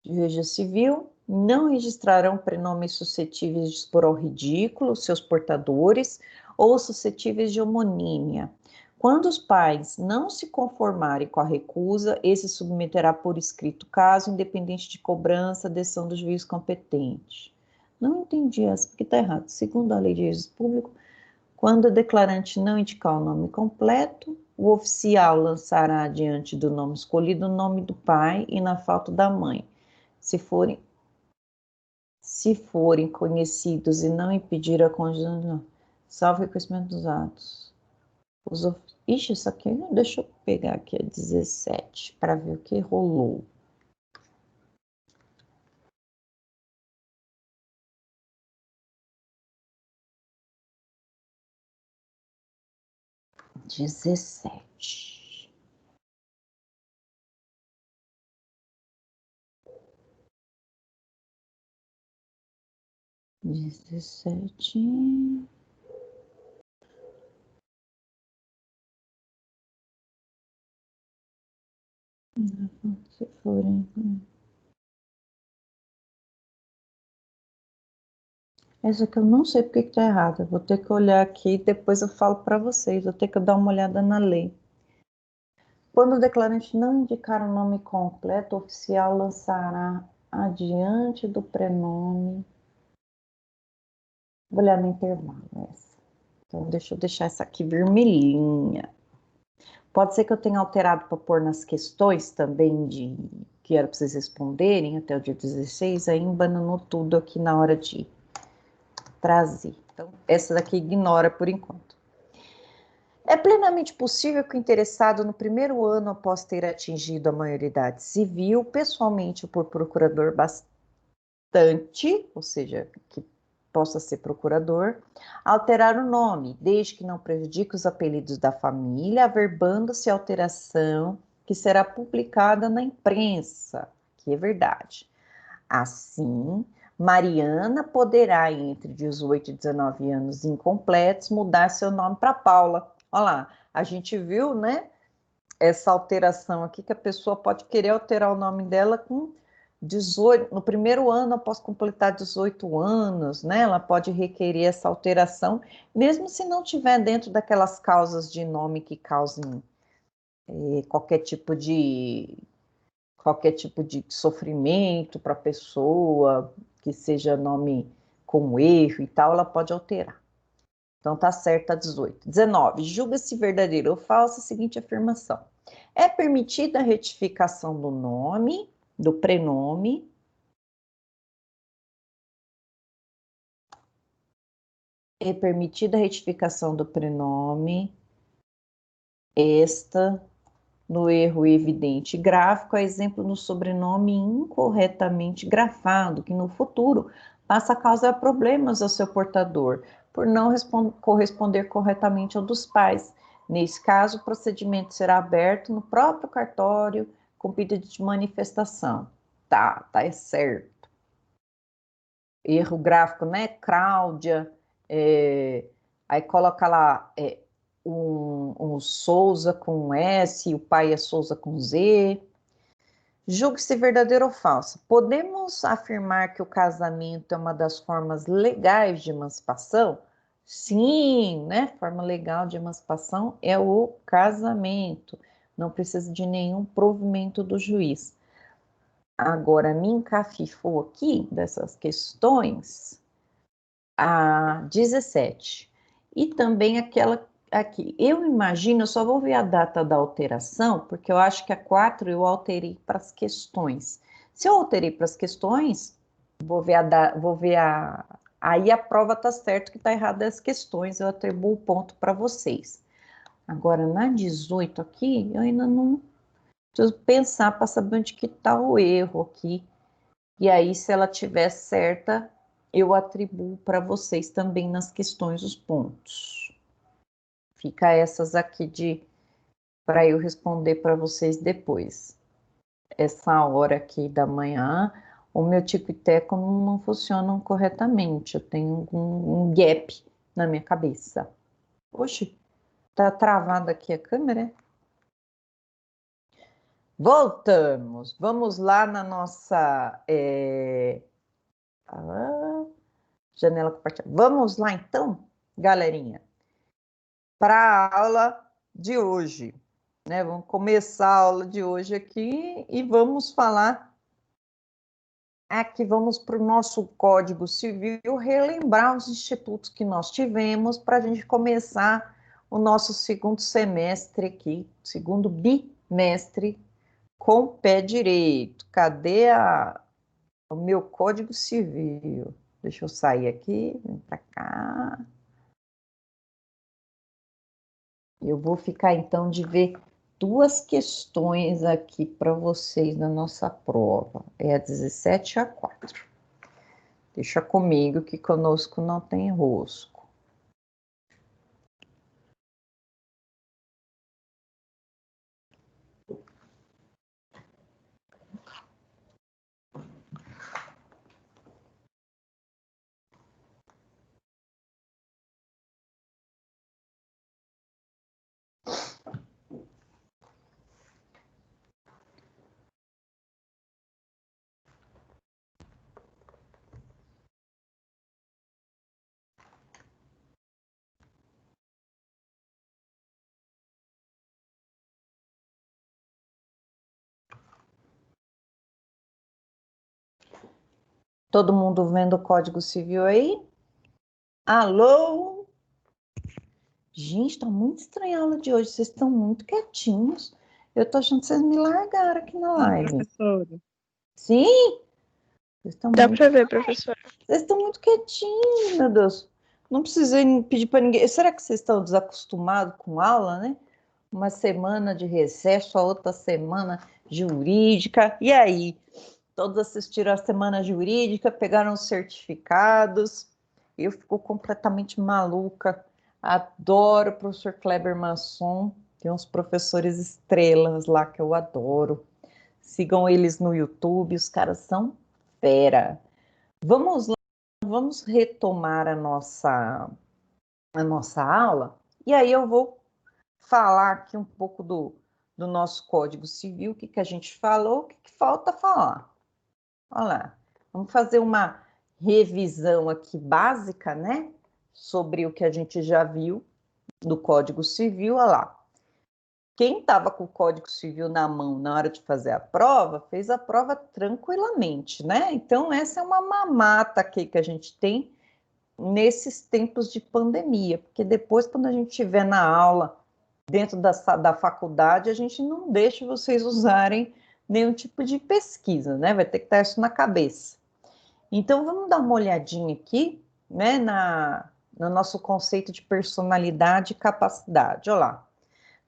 Speaker 1: de registro civil não registrarão prenomes suscetíveis de expor ao ridículo seus portadores ou suscetíveis de homonímia. Quando os pais não se conformarem com a recusa, esse submeterá por escrito caso, independente de cobrança, decisão do juiz competente. Não entendi essa, porque está errado. Segundo a lei de registro público, quando o declarante não indicar o nome completo, o oficial lançará diante do nome escolhido o nome do pai e, na falta da mãe. Se forem conhecidos e não impedir a conjugação, salvo reconhecimento dos atos. Ixi, isso aqui, deixa eu pegar aqui a 17, para ver o que rolou. Dezessete. Se forem. Essa aqui eu não sei porque que tá errada. Vou ter que olhar aqui e depois eu falo para vocês. Vou ter que dar uma olhada na lei. Quando o declarante não indicar o nome completo, o oficial lançará adiante do prenome. Vou olhar no intervalo essa. Então, deixa eu deixar essa aqui vermelhinha. Pode ser que eu tenha alterado para pôr nas questões também que era para vocês responderem até o dia 16, aí embananou tudo aqui na hora de trazer. Então, essa daqui ignora por enquanto. É plenamente possível que o interessado, no primeiro ano após ter atingido a maioridade civil, pessoalmente ou por procurador bastante, ou seja, que possa ser procurador, alterar o nome, desde que não prejudique os apelidos da família, averbando-se a alteração que será publicada na imprensa, que é verdade. Assim, Mariana poderá, entre 18 e 19 anos incompletos, mudar seu nome para Paula. Olha lá, a gente viu, né, essa alteração aqui, que a pessoa pode querer alterar o nome dela com 18, no primeiro ano após completar 18 anos, né, ela pode requerer essa alteração, mesmo se não tiver dentro daquelas causas de nome que causem qualquer tipo de sofrimento para a pessoa, que seja nome com erro e tal, ela pode alterar. Então tá certa a 18. 19. Julga-se verdadeira ou falsa a seguinte afirmação: é permitida a retificação do nome, do prenome, é permitida a retificação do prenome, esta, no erro evidente gráfico, a exemplo no sobrenome incorretamente grafado, que no futuro passa a causar problemas ao seu portador, por não corresponder corretamente ao dos pais. Nesse caso, o procedimento será aberto no próprio cartório com pedido de manifestação. Tá, é certo. Erro gráfico, né? Cláudia, aí coloca lá um Souza com um S, o pai é Souza com Z. Julgue-se verdadeiro ou falso. Podemos afirmar que o casamento é uma das formas legais de emancipação? Sim, né? Forma legal de emancipação é o casamento. Não precisa de nenhum provimento do juiz. Agora, me encafifou aqui dessas questões a 17. E também aquela aqui. Eu imagino, eu só vou ver a data da alteração, porque eu acho que a 4 eu alterei para as questões. Se eu alterei para as questões, vou ver aí a prova está certo que está errada as questões, eu atribuo o ponto para vocês. Agora, na 18 aqui, eu ainda não preciso pensar para saber onde que está o erro aqui. E aí, se ela tiver certa, eu atribuo para vocês também nas questões os pontos. Fica essas aqui para eu responder para vocês depois. Essa hora aqui da manhã, o meu tico e teco não funcionam corretamente. Eu tenho um gap na minha cabeça. Oxe, tá travada aqui a câmera? Voltamos. Vamos lá na nossa janela compartilhada. Vamos lá então, galerinha, para a aula de hoje. Né? Vamos começar a aula de hoje aqui e vamos falar aqui, vamos para o nosso Código Civil, relembrar os institutos que nós tivemos para a gente começar o nosso segundo semestre aqui, segundo bimestre, com o pé direito. Cadê o meu Código Civil? Deixa eu sair aqui, vem para cá. Eu vou ficar então de ver duas questões aqui para vocês na nossa prova. É a 17 e a 4. Deixa comigo que conosco não tem rosco. Todo mundo vendo o Código Civil aí? Alô? Gente, tá muito estranha a aula de hoje. Vocês estão muito quietinhos. Eu tô achando que vocês me largaram aqui na live.
Speaker 2: Professora.
Speaker 1: Sim? Vocês estão
Speaker 2: Dá
Speaker 1: muito...
Speaker 2: para ver, professora.
Speaker 1: Vocês estão muito quietinhos, meu Deus. Não precisei pedir para ninguém. Será que vocês estão desacostumados com aula, né? Uma semana de recesso, a outra semana jurídica. E aí? Todos assistiram a semana jurídica, pegaram os certificados. eu fico completamente maluca. Adoro o professor Kleber Masson. Tem uns professores estrelas lá que eu adoro. Sigam eles no YouTube, os caras são fera. Vamos lá, vamos retomar a nossa aula. E aí eu vou falar aqui um pouco do nosso Código Civil, o que a gente falou, o que falta falar. Olha lá, vamos fazer uma revisão aqui básica, né? Sobre o que a gente já viu do Código Civil, olha lá. Quem estava com o Código Civil na mão na hora de fazer a prova, fez a prova tranquilamente, né? Então, essa é uma mamata aqui que a gente tem nesses tempos de pandemia, porque depois, quando a gente estiver na aula, dentro da faculdade, a gente não deixa vocês usarem nenhum tipo de pesquisa, né? Vai ter que estar isso na cabeça. Então, vamos dar uma olhadinha aqui, né, no nosso conceito de personalidade e capacidade. Olha lá.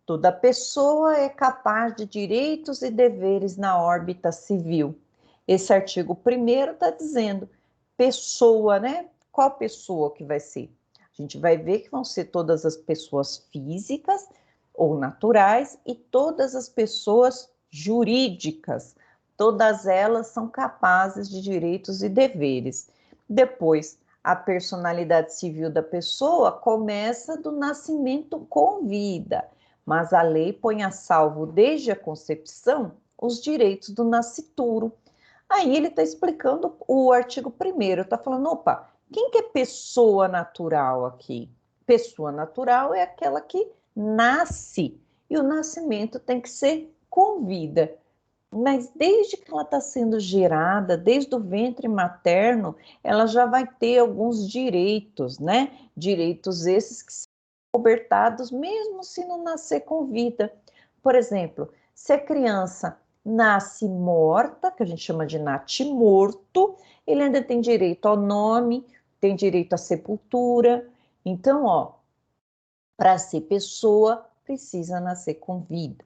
Speaker 1: Toda pessoa é capaz de direitos e deveres na órbita civil. Esse artigo 1º está dizendo pessoa, né? Qual pessoa que vai ser? A gente vai ver que vão ser todas as pessoas físicas ou naturais e todas as pessoas jurídicas. Todas elas são capazes de direitos e deveres. Depois, a personalidade civil da pessoa começa do nascimento com vida, mas a lei põe a salvo desde a concepção os direitos do nascituro. Aí ele está explicando o artigo 1º, está falando, opa, quem que é pessoa natural aqui? Pessoa natural é aquela que nasce, e o nascimento tem que ser com vida. Mas desde que ela está sendo gerada, desde o ventre materno, ela já vai ter alguns direitos, né? Direitos esses que são cobertados mesmo se não nascer com vida. Por exemplo, se a criança nasce morta, que a gente chama de natimorto, ele ainda tem direito ao nome, tem direito à sepultura. Então, ó, para ser pessoa, precisa nascer com vida.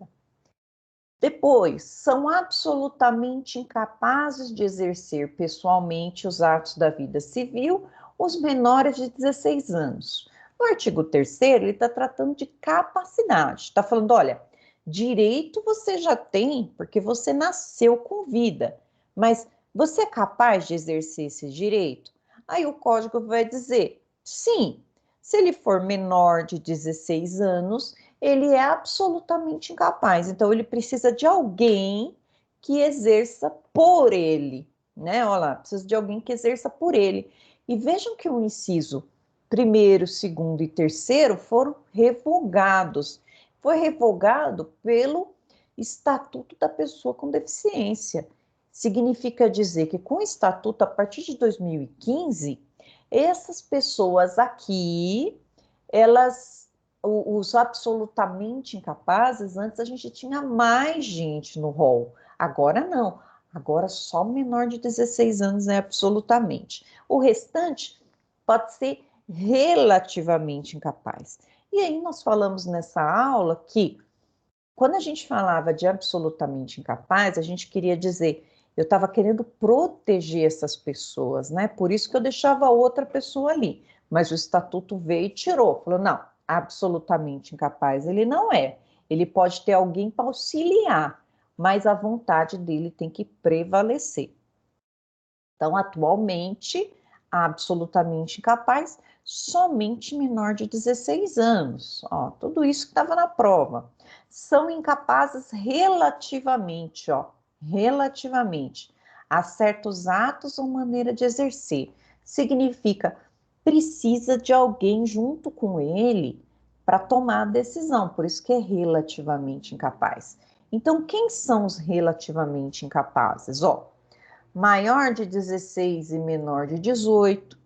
Speaker 1: Depois, são absolutamente incapazes de exercer pessoalmente os atos da vida civil os menores de 16 anos. No artigo 3º, ele está tratando de capacidade. Está falando, olha, direito você já tem porque você nasceu com vida, mas você é capaz de exercer esse direito? Aí o código vai dizer, sim, se ele for menor de 16 anos, ele é absolutamente incapaz. Então, ele precisa de alguém que exerça por ele, né? Olha lá, precisa de alguém que exerça por ele. E vejam que o inciso 1º, 2º e 3º foram revogados. Foi revogado pelo Estatuto da Pessoa com Deficiência. Significa dizer que com o Estatuto, a partir de 2015, essas pessoas aqui, os absolutamente incapazes, antes a gente tinha mais gente no rol, agora não, agora só menor de 16 anos é absolutamente. O restante pode ser relativamente incapaz. E aí nós falamos nessa aula que quando a gente falava de absolutamente incapaz, a gente queria dizer, eu estava querendo proteger essas pessoas, né? Por isso que eu deixava outra pessoa ali. Mas o estatuto veio e tirou, falou, não, absolutamente incapaz ele não é. Ele pode ter alguém para auxiliar, mas a vontade dele tem que prevalecer. Então, atualmente, absolutamente incapaz, somente menor de 16 anos. Ó, tudo isso que estava na prova. São incapazes relativamente, ó, relativamente, a certos atos ou maneira de exercer. Significa, precisa de alguém junto com ele para tomar a decisão, por isso que é relativamente incapaz. Então, quem são os relativamente incapazes? Ó, maior de 16 e menor de 18,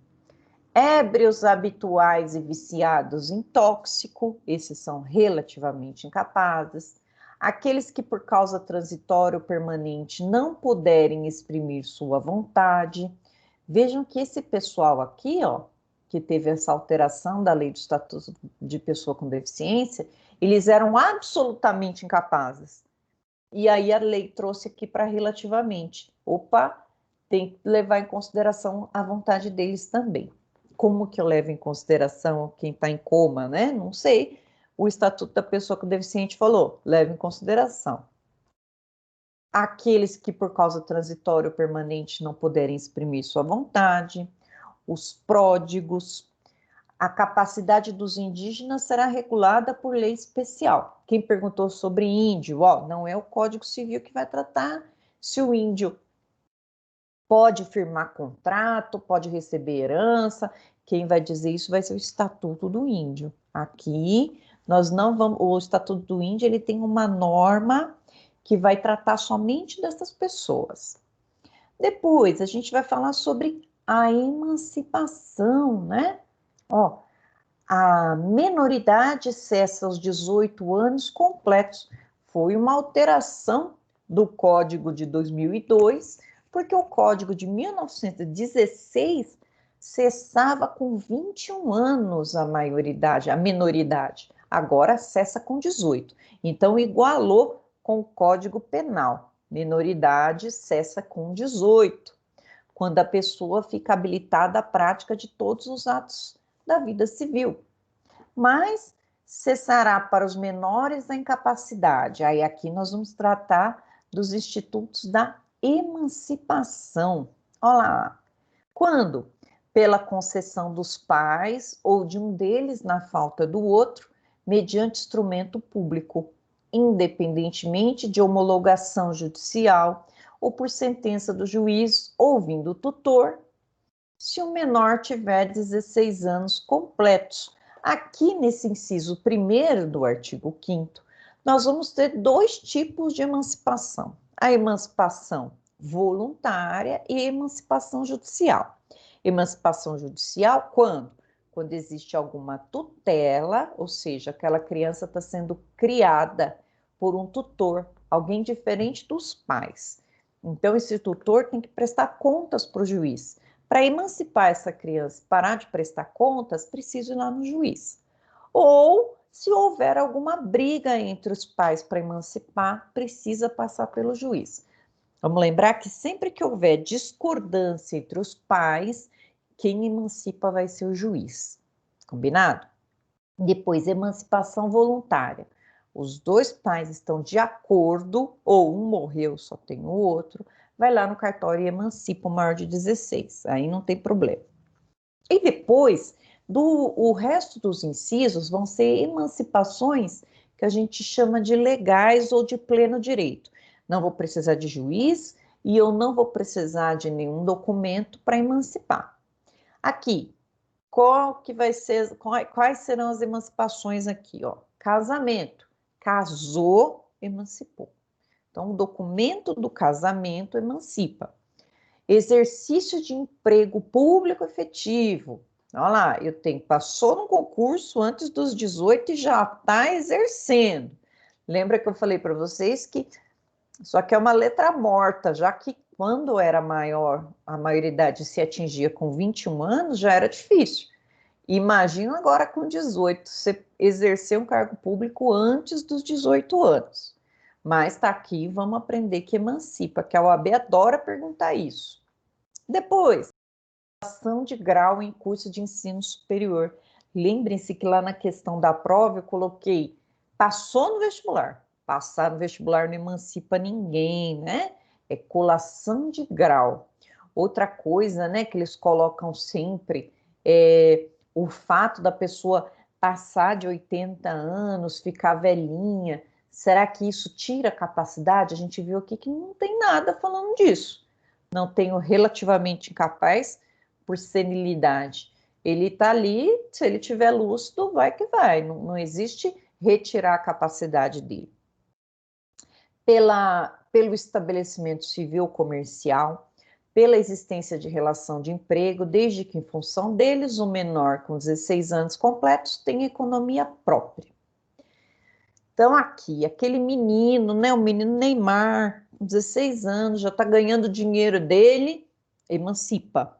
Speaker 1: ébrios habituais e viciados em tóxico, esses são relativamente incapazes, aqueles que por causa transitória ou permanente não puderem exprimir sua vontade. Vejam que esse pessoal aqui, ó, que teve essa alteração da lei do Estatuto de Pessoa com Deficiência, eles eram absolutamente incapazes. E aí a lei trouxe aqui para relativamente. Opa, tem que levar em consideração a vontade deles também. como que eu levo em consideração quem está em coma, né? Não sei. O Estatuto da Pessoa com Deficiente falou, leva em consideração. Aqueles que por causa transitória ou permanente não puderem exprimir sua vontade, os pródigos, a capacidade dos indígenas será regulada por lei especial. Quem perguntou sobre índio, ó, não é o Código Civil que vai tratar se o índio pode firmar contrato, pode receber herança. Quem vai dizer isso vai ser o Estatuto do Índio. Aqui nós não vamos, o Estatuto do Índio ele tem uma norma que vai tratar somente dessas pessoas. Depois a gente vai falar sobre a emancipação, né? Ó, a menoridade cessa aos 18 anos completos. Foi uma alteração do Código de 2002, porque o Código de 1916 cessava com 21 anos a maioridade, a menoridade. Agora cessa com 18. Então igualou com o Código Penal. Menoridade cessa com 18, quando a pessoa fica habilitada à prática de todos os atos da vida civil. Mas cessará para os menores a incapacidade. Aí aqui nós vamos tratar dos institutos da emancipação. Olha lá. Quando? Pela concessão dos pais ou de um deles na falta do outro, mediante instrumento público, independentemente de homologação judicial ou por sentença do juiz, ouvindo o tutor, se o menor tiver 16 anos completos. Aqui nesse inciso 1º do artigo 5º, nós vamos ter dois tipos de emancipação. A emancipação voluntária e a emancipação judicial. Emancipação judicial quando? Quando existe alguma tutela, ou seja, aquela criança está sendo criada por um tutor, alguém diferente dos pais. Então, esse tutor tem que prestar contas para o juiz. Para emancipar essa criança e parar de prestar contas, precisa ir lá no juiz. Ou, se houver alguma briga entre os pais para emancipar, precisa passar pelo juiz. Vamos lembrar que sempre que houver discordância entre os pais, quem emancipa vai ser o juiz. Combinado? Depois, emancipação voluntária. Os dois pais estão de acordo, ou um morreu, só tem o outro, vai lá no cartório e emancipa o maior de 16. Aí não tem problema. E depois, o resto dos incisos vão ser emancipações que a gente chama de legais ou de pleno direito. Não vou precisar de juiz e eu não vou precisar de nenhum documento para emancipar. Aqui, quais serão as emancipações aqui? Ó? Casamento. Casou, emancipou. Então, o documento do casamento emancipa. Exercício de emprego público efetivo. Olha lá, passou no concurso antes dos 18 e já está exercendo. Lembra que eu falei para vocês que só que é uma letra morta, já que quando era maior, a maioridade se atingia com 21 anos, já era difícil. Imagina agora com 18, você exercer um cargo público antes dos 18 anos. Mas está aqui, vamos aprender que emancipa, que a OAB adora perguntar isso. Depois, ação de grau em curso de ensino superior. Lembrem-se que lá na questão da prova eu coloquei, passou no vestibular. Passar no vestibular não emancipa ninguém, né? É colação de grau. Outra coisa, né, que eles colocam sempre é o fato da pessoa passar de 80 anos, ficar velhinha. Será que isso tira a capacidade? A gente viu aqui que não tem nada falando disso. Não tem o relativamente incapaz por senilidade. Ele está ali, se ele tiver lúcido, vai que vai. Não existe retirar a capacidade dele. Pelo estabelecimento civil comercial, pela existência de relação de emprego, desde que em função deles o menor com 16 anos completos tem economia própria. Então aqui, aquele menino, né, o menino Neymar, com 16 anos, já está ganhando dinheiro dele, emancipa.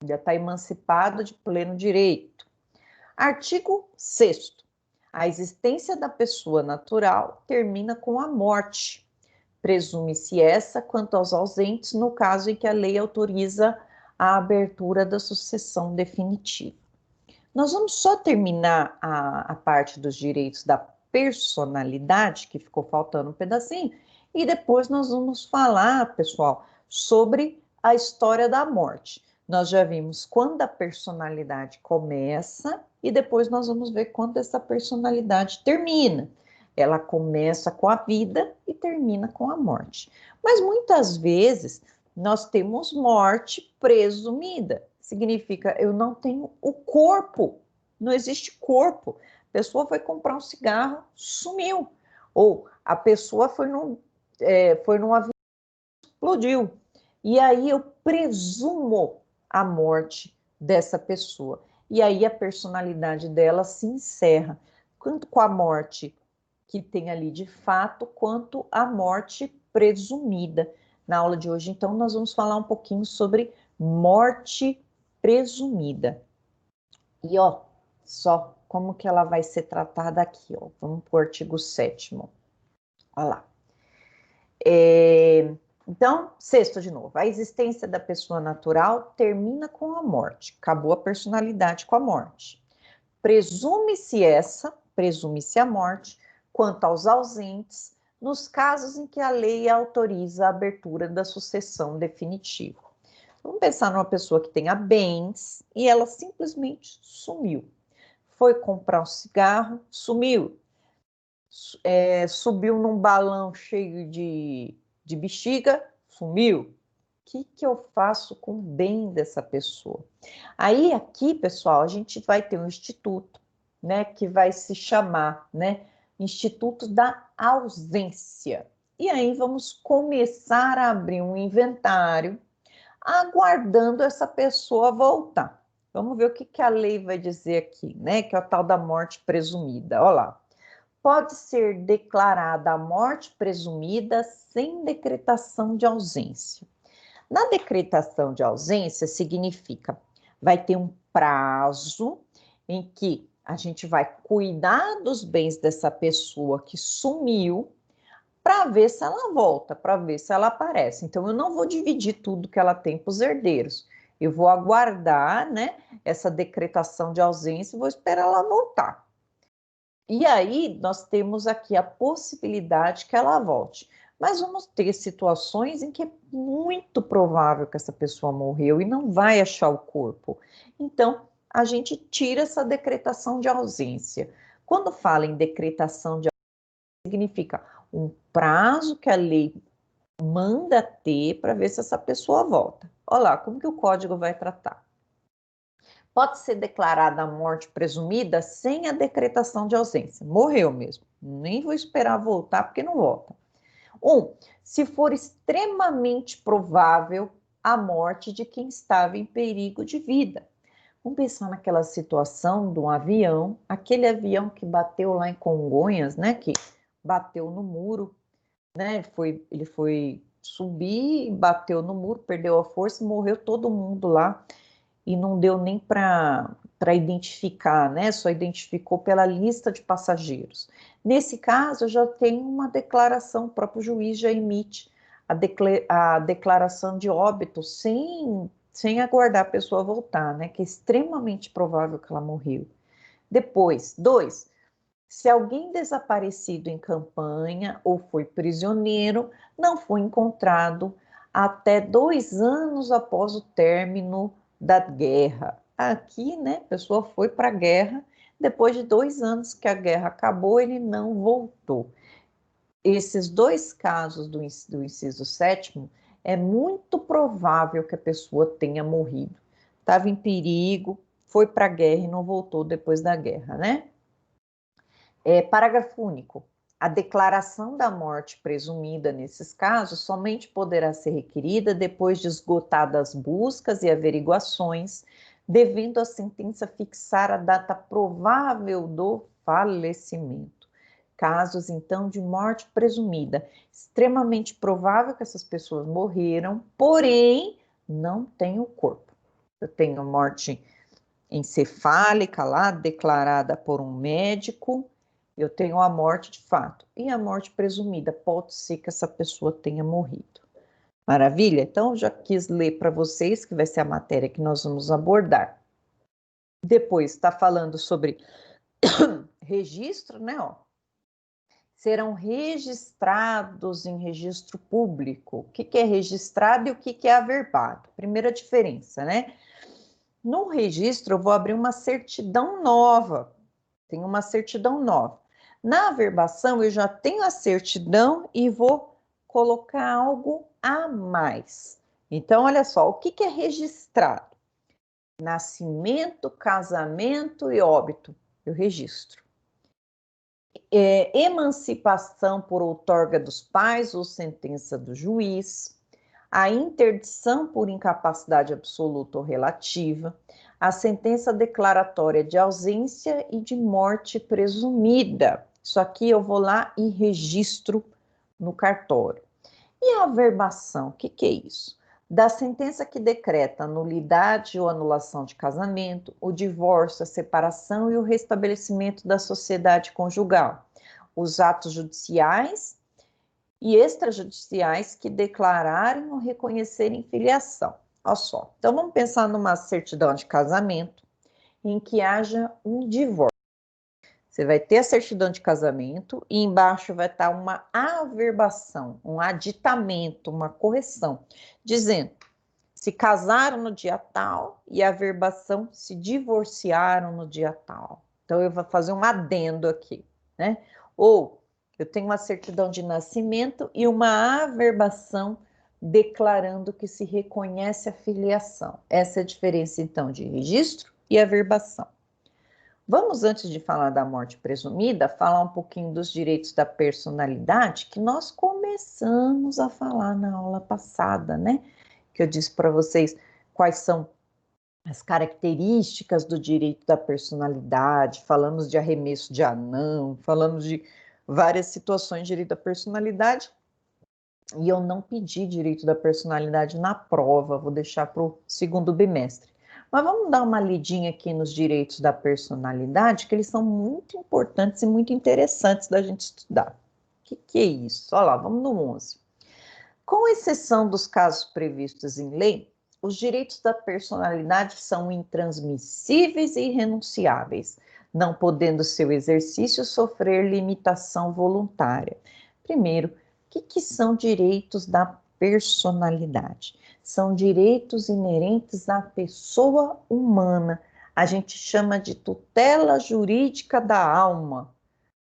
Speaker 1: Já está emancipado de pleno direito. Artigo 6º. A existência da pessoa natural termina com a morte. Presume-se essa quanto aos ausentes, no caso em que a lei autoriza a abertura da sucessão definitiva. Nós vamos só terminar a parte dos direitos da personalidade, que ficou faltando um pedacinho, e depois nós vamos falar, pessoal, sobre a história da morte. Nós já vimos quando a personalidade começa e depois nós vamos ver quando essa personalidade termina. Ela começa com a vida e termina com a morte. Mas muitas vezes nós temos morte presumida. Significa, eu não tenho o corpo, não existe corpo. A pessoa foi comprar um cigarro, sumiu. Ou a pessoa foi num avião, explodiu. E aí eu presumo a morte dessa pessoa. E aí a personalidade dela se encerra. Tanto com a morte que tem ali de fato, quanto a morte presumida. Na aula de hoje, então, nós vamos falar um pouquinho sobre morte presumida. E, ó, só como que ela vai ser tratada aqui, ó. Vamos para o artigo 7º. Olha lá. Então, sexto de novo. A existência da pessoa natural termina com a morte. Acabou a personalidade com a morte. Presume-se a morte, quanto aos ausentes, nos casos em que a lei autoriza a abertura da sucessão definitiva. Vamos pensar numa pessoa que tenha bens e ela simplesmente sumiu. Foi comprar um cigarro, sumiu. Subiu num balão cheio de bexiga, sumiu. O que eu faço com o bem dessa pessoa? Aí aqui, pessoal, a gente vai ter um instituto, né, que vai se chamar, né, Instituto da Ausência. E aí vamos começar a abrir um inventário, aguardando essa pessoa voltar. Vamos ver o que a lei vai dizer aqui, né, que é o tal da morte presumida. Olha lá. Pode ser declarada a morte presumida sem decretação de ausência. Na decretação de ausência, significa, vai ter um prazo em que a gente vai cuidar dos bens dessa pessoa que sumiu para ver se ela volta, para ver se ela aparece. Então, eu não vou dividir tudo que ela tem para os herdeiros. Eu vou aguardar, né, essa decretação de ausência e vou esperar ela voltar. E aí, nós temos aqui a possibilidade que ela volte. Mas vamos ter situações em que é muito provável que essa pessoa morreu e não vai achar o corpo. Então, a gente tira essa decretação de ausência. Quando fala em decretação de ausência, significa um prazo que a lei manda ter para ver se essa pessoa volta. Olha lá, como que o código vai tratar? Pode ser declarada a morte presumida sem a decretação de ausência. Morreu mesmo. Nem vou esperar voltar porque não volta. Se for extremamente provável a morte de quem estava em perigo de vida. Vamos pensar naquela situação de um avião, aquele avião que bateu lá em Congonhas, né? Que bateu no muro, né? Ele foi subir, bateu no muro, perdeu a força, morreu todo mundo lá. E não deu nem para identificar, né? Só identificou pela lista de passageiros. Nesse caso, já tem uma declaração, o próprio juiz já emite a declaração de óbito sem aguardar a pessoa voltar, né? Que é extremamente provável que ela morreu. Depois, 2, se alguém desaparecido em campanha ou foi prisioneiro, não foi encontrado até 2 anos após o término da guerra. Aqui, né, a pessoa foi para a guerra, depois de 2 anos que a guerra acabou, ele não voltou. Esses 2 casos do inciso 7º, é muito provável que a pessoa tenha morrido. Estava em perigo, foi para a guerra e não voltou depois da guerra, né? Parágrafo único. A declaração da morte presumida nesses casos somente poderá ser requerida depois de esgotadas buscas e averiguações, devendo a sentença fixar a data provável do falecimento. Casos, então, de morte presumida. Extremamente provável que essas pessoas morreram, porém, não tem o corpo. Eu tenho morte encefálica lá, declarada por um médico, eu tenho a morte de fato. E a morte presumida, pode ser que essa pessoa tenha morrido. Maravilha? Então, já quis ler para vocês, que vai ser a matéria que nós vamos abordar. Depois, está falando sobre registro, né? Ó. Serão registrados em registro público. O que é registrado e o que é averbado? Primeira diferença, né? No registro, eu vou abrir uma certidão nova. Tem uma certidão nova. Na averbação, eu já tenho a certidão e vou colocar algo a mais. Então, olha só, o que é registrado? Nascimento, casamento e óbito, eu registro. Emancipação por outorga dos pais ou sentença do juiz, a interdição por incapacidade absoluta ou relativa, a sentença declaratória de ausência e de morte presumida. Isso aqui eu vou lá e registro no cartório. E a averbação, o que é isso? Da sentença que decreta a nulidade ou anulação de casamento, o divórcio, a separação e o restabelecimento da sociedade conjugal, os atos judiciais e extrajudiciais que declararem ou reconhecerem filiação. Olha só, então vamos pensar numa certidão de casamento em que haja um divórcio. Você vai ter a certidão de casamento e embaixo vai estar uma averbação, um aditamento, uma correção, dizendo se casaram no dia tal e a averbação se divorciaram no dia tal. Então eu vou fazer um adendo aqui, né? Ou eu tenho uma certidão de nascimento e uma averbação declarando que se reconhece a filiação. Essa é a diferença, então, de registro e averbação. Vamos, antes de falar da morte presumida, falar um pouquinho dos direitos da personalidade, que nós começamos a falar na aula passada, né? Que eu disse para vocês quais são as características do direito da personalidade, falamos de arremesso de anão, falamos de várias situações de direito da personalidade, e eu não pedi direito da personalidade na prova, vou deixar para o segundo bimestre. Mas vamos dar uma lidinha aqui nos direitos da personalidade, que eles são muito importantes e muito interessantes da gente estudar. O que é isso? Olha lá, vamos no 11. Com exceção dos casos previstos em lei, os direitos da personalidade são intransmissíveis e irrenunciáveis, não podendo seu exercício sofrer limitação voluntária. Primeiro, o que são direitos da personalidade? São direitos inerentes à pessoa humana. A gente chama de tutela jurídica da alma.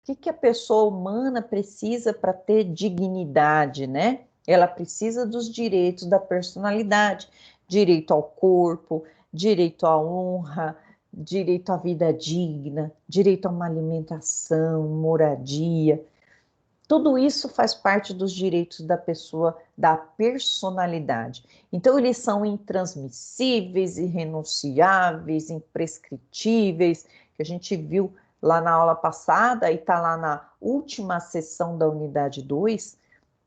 Speaker 1: O que a pessoa humana precisa para ter dignidade, né? Ela precisa dos direitos da personalidade, direito ao corpo, direito à honra, direito à vida digna, direito a uma alimentação, moradia. Tudo isso faz parte dos direitos da pessoa, da personalidade. Então, eles são intransmissíveis, irrenunciáveis, imprescritíveis, que a gente viu lá na aula passada e está lá na última sessão da unidade 2,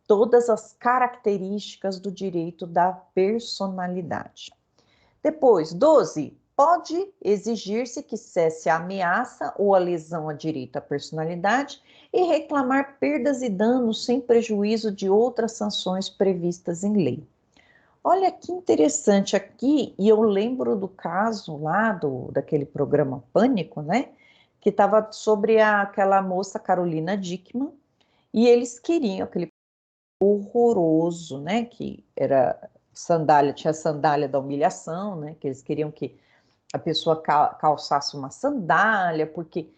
Speaker 1: todas as características do direito da personalidade. Depois, 12. Pode exigir-se que cesse a ameaça ou a lesão a direito à personalidade e reclamar perdas e danos sem prejuízo de outras sanções previstas em lei. Olha que interessante aqui, e eu lembro do caso lá daquele programa Pânico, né? Que estava sobre aquela moça Carolina Dickmann, e eles queriam aquele horroroso, né? Que era sandália, tinha a sandália da humilhação, né? Que eles queriam que a pessoa calçasse uma sandália, porque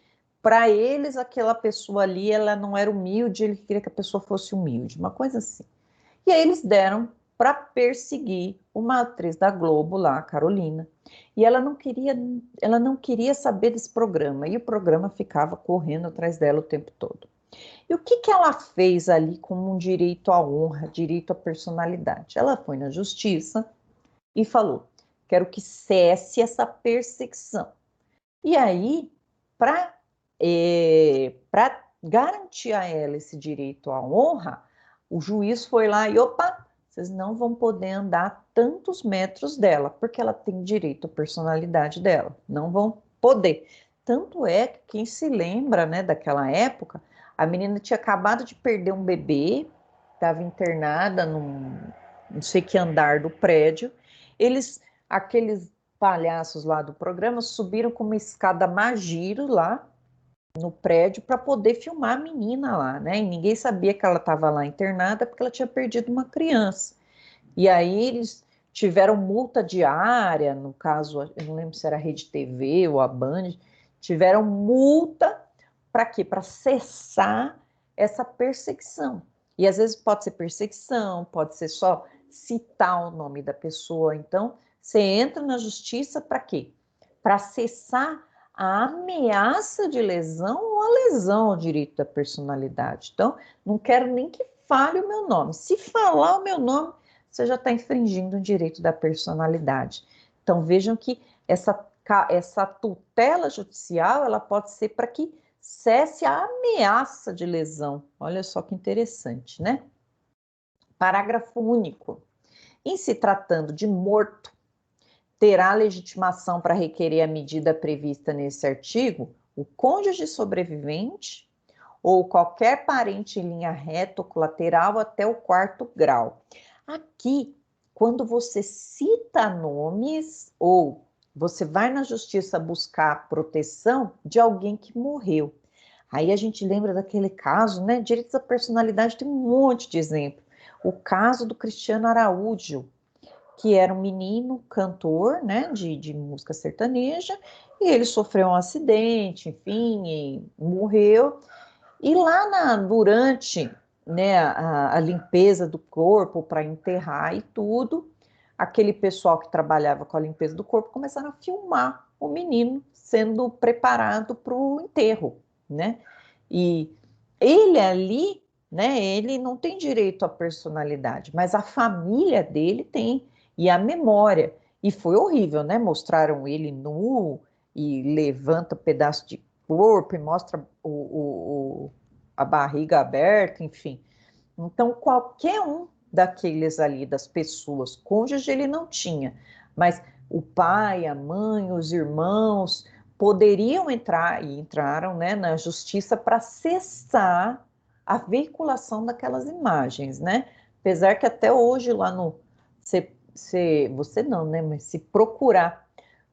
Speaker 1: para eles aquela pessoa ali, ela não era humilde, ele queria que a pessoa fosse humilde, uma coisa assim. E aí eles deram para perseguir uma atriz da Globo lá, a Carolina, e ela não queria saber desse programa, e o programa ficava correndo atrás dela o tempo todo. E o que ela fez ali como um direito à honra, direito à personalidade? Ela foi na justiça e falou: quero que cesse essa perseguição. E aí, para garantir a ela esse direito à honra, o juiz foi lá e, opa, vocês não vão poder andar tantos metros dela, porque ela tem direito à personalidade dela, não vão poder. Tanto é que quem se lembra, né, daquela época, a menina tinha acabado de perder um bebê, estava internada não sei que andar do prédio, aqueles palhaços lá do programa subiram com uma escada Magiro lá no prédio para poder filmar a menina lá, né? E ninguém sabia que ela estava lá internada porque ela tinha perdido uma criança. E aí eles tiveram multa diária, no caso, eu não lembro se era a Rede TV ou a Band, tiveram multa para quê? Para cessar essa perseguição. E às vezes pode ser perseguição, pode ser só citar o nome da pessoa. Então, você entra na justiça para quê? Para cessar a ameaça de lesão ou a lesão ao direito da personalidade. Então, não quero nem que fale o meu nome. Se falar o meu nome, você já está infringindo o direito da personalidade. Então, vejam que essa tutela judicial, ela pode ser para que cesse a ameaça de lesão. Olha só que interessante, né? Parágrafo único. Em se tratando de morto, terá legitimação para requerer a medida prevista nesse artigo o cônjuge sobrevivente ou qualquer parente em linha reta ou colateral até o 4º grau. Aqui, quando você cita nomes ou você vai na justiça buscar proteção de alguém que morreu. Aí a gente lembra daquele caso, né? Direitos da personalidade tem um monte de exemplo. O caso do Cristiano Araújo, que era um menino cantor, né, de música sertaneja, e ele sofreu um acidente, enfim, e morreu. E lá durante, né, a limpeza do corpo para enterrar e tudo, aquele pessoal que trabalhava com a limpeza do corpo começaram a filmar o menino sendo preparado para o enterro, né? E ele ali, né, ele não tem direito à personalidade, mas a família dele tem, e a memória. E foi horrível, né? Mostraram ele nu e levanta um pedaço de corpo e mostra a barriga aberta, enfim. Então, qualquer um daqueles ali, das pessoas, cônjuge ele não tinha, mas o pai, a mãe, os irmãos poderiam entrar, e entraram, né, na justiça para cessar a veiculação daquelas imagens, né? Apesar que até hoje lá no... você não, né? Mas se procurar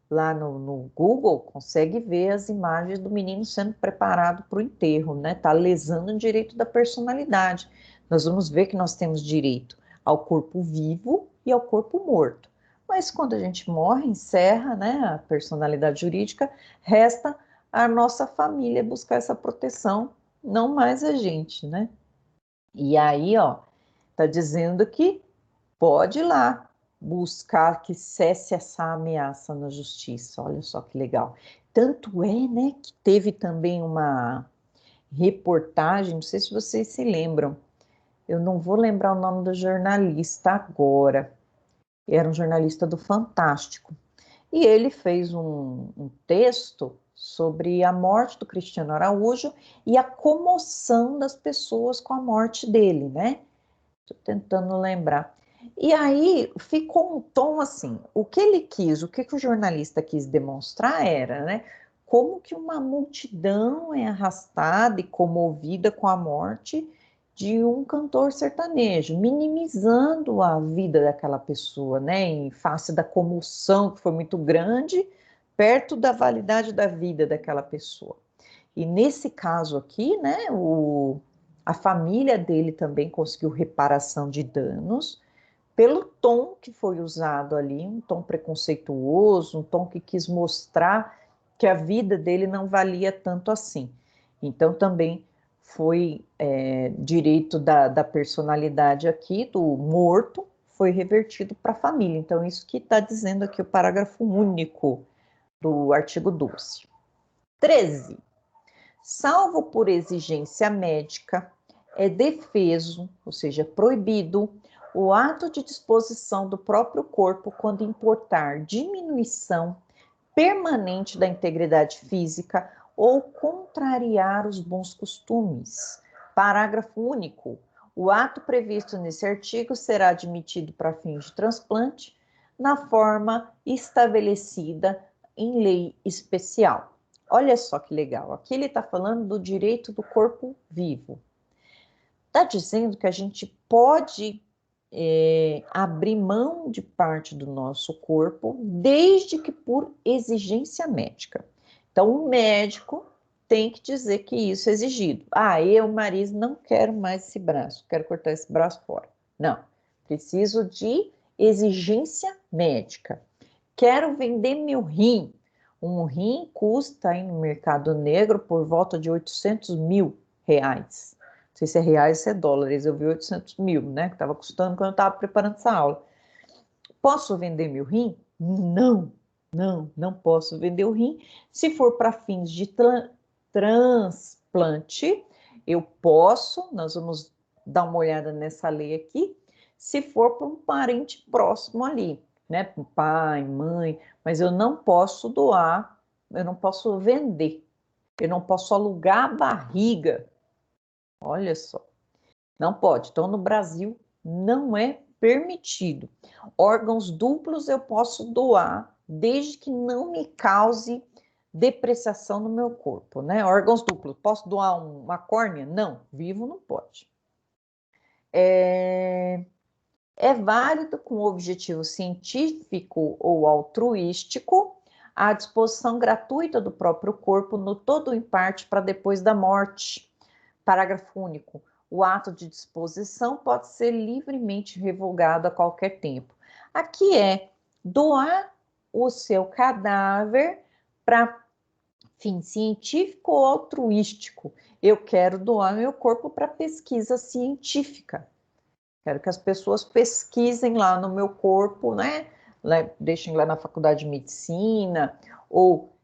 Speaker 1: lá no Google, consegue ver as imagens do menino sendo preparado para o enterro, né? Está lesando o direito da personalidade. Nós vamos ver que nós temos direito ao corpo vivo e ao corpo morto. Mas quando a gente morre, encerra, né, a personalidade jurídica, resta a nossa família buscar essa proteção, não mais a gente, né? E aí, ó, tá dizendo que pode ir lá buscar que cesse essa ameaça na justiça. Olha só que legal. Tanto é, né, que teve também uma reportagem, não sei se vocês se lembram, eu não vou lembrar o nome do jornalista agora, era um jornalista do Fantástico, e ele fez um texto sobre a morte do Cristiano Araújo e a comoção das pessoas com a morte dele, né? Estou tentando lembrar. E aí ficou um tom assim, o que ele quis, o que o jornalista quis demonstrar era, né, como que uma multidão é arrastada e comovida com a morte de um cantor sertanejo, minimizando a vida daquela pessoa, né, em face da comoção que foi muito grande, perto da validade da vida daquela pessoa. E nesse caso aqui, né, a família dele também conseguiu reparação de danos pelo tom que foi usado ali, um tom preconceituoso, um tom que quis mostrar que a vida dele não valia tanto assim. Então também foi direito da personalidade aqui, do morto, foi revertido para a família. Então isso que está dizendo aqui o parágrafo único do artigo 12. 13. Salvo por exigência médica, é defeso, ou seja, proibido, o ato de disposição do próprio corpo quando importar diminuição permanente da integridade física ou contrariar os bons costumes. Parágrafo único. O ato previsto nesse artigo será admitido para fins de transplante na forma estabelecida em lei especial. Olha só que legal, aqui ele está falando do direito do corpo vivo. Está dizendo que a gente pode abrir mão de parte do nosso corpo, desde que por exigência médica. Então, o médico tem que dizer que isso é exigido. Eu, Marisa, não quero mais esse braço, quero cortar esse braço fora. Não, preciso de exigência médica. Quero vender meu rim. Um rim custa aí no mercado negro por volta de 800 mil reais. Não sei se é reais ou se é dólares, eu vi 800 mil, né? Que estava custando quando eu estava preparando essa aula. Posso vender meu rim? Não posso vender o rim. Se for para fins de transplante, eu posso, nós vamos dar uma olhada nessa lei aqui, se for para um parente próximo ali, né? Pai, mãe, mas eu não posso doar, eu não posso vender, eu não posso alugar a barriga. Olha só, não pode. Então, no Brasil, não é permitido. Órgãos duplos eu posso doar, desde que não me cause depreciação no meu corpo, né? Órgãos duplos, posso doar uma córnea? Não, vivo não pode. É válido com objetivo científico ou altruístico a disposição gratuita do próprio corpo no todo ou em parte para depois da morte. Parágrafo único. O ato de disposição pode ser livremente revogado a qualquer tempo. Aqui é doar o seu cadáver para fim científico ou altruístico. Eu quero doar meu corpo para pesquisa científica. Quero que as pessoas pesquisem lá no meu corpo, né? Deixem lá na faculdade de medicina ou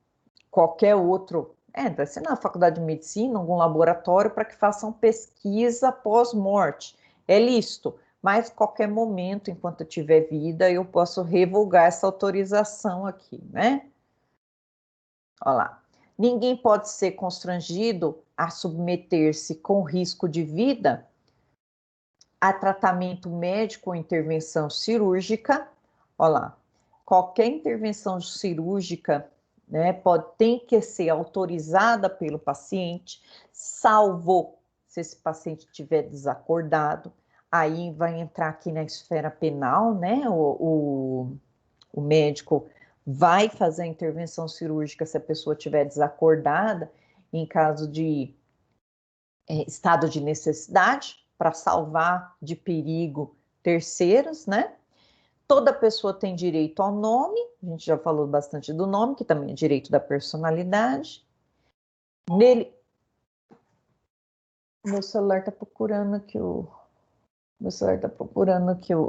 Speaker 1: qualquer outro. Deve ser na faculdade de medicina, algum laboratório, para que façam pesquisa pós-morte. É lícito, mas qualquer momento, enquanto eu tiver vida, eu posso revogar essa autorização aqui, né? Olha lá. Ninguém pode ser constrangido a submeter-se com risco de vida a tratamento médico ou intervenção cirúrgica. Olha lá. Qualquer intervenção cirúrgica, né, tem que ser autorizada pelo paciente, salvo se esse paciente estiver desacordado. Aí vai entrar aqui na esfera penal, né? O médico vai fazer a intervenção cirúrgica se a pessoa estiver desacordada, em caso de estado de necessidade, para salvar de perigo terceiros, né? Toda pessoa tem direito ao nome, a gente já falou bastante do nome, que também é direito da personalidade. Nele, meu celular está procurando aqui o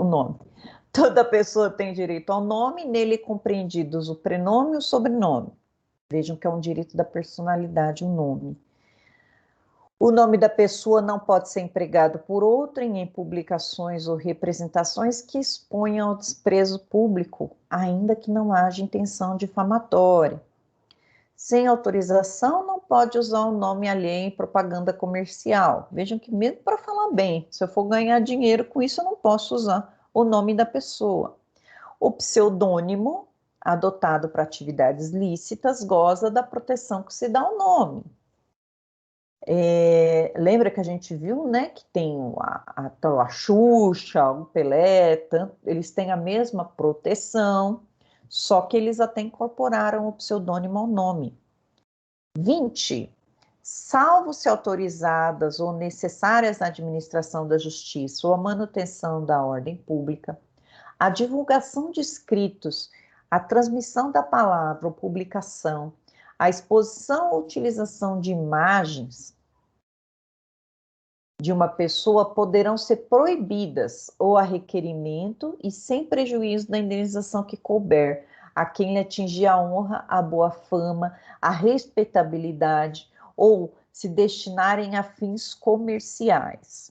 Speaker 1: nome. Toda pessoa tem direito ao nome, nele compreendidos o prenome e o sobrenome. Vejam que é um direito da personalidade o nome. O nome da pessoa não pode ser empregado por outrem em publicações ou representações que exponham ao desprezo público, ainda que não haja intenção difamatória. Sem autorização, não pode usar o nome alheio em propaganda comercial. Vejam que mesmo para falar bem, se eu for ganhar dinheiro com isso, eu não posso usar o nome da pessoa. O pseudônimo, adotado para atividades lícitas, goza da proteção que se dá ao nome. Lembra que a gente viu, né, que tem a Xuxa, o Pelé, eles têm a mesma proteção, só que eles até incorporaram o pseudônimo ao nome. 20. Salvo se autorizadas ou necessárias na administração da justiça ou a manutenção da ordem pública, a divulgação de escritos, a transmissão da palavra ou publicação, a exposição ou utilização de imagens de uma pessoa poderão ser proibidas ou a requerimento e sem prejuízo da indenização que couber a quem lhe atingir a honra, a boa fama, a respeitabilidade ou se destinarem a fins comerciais.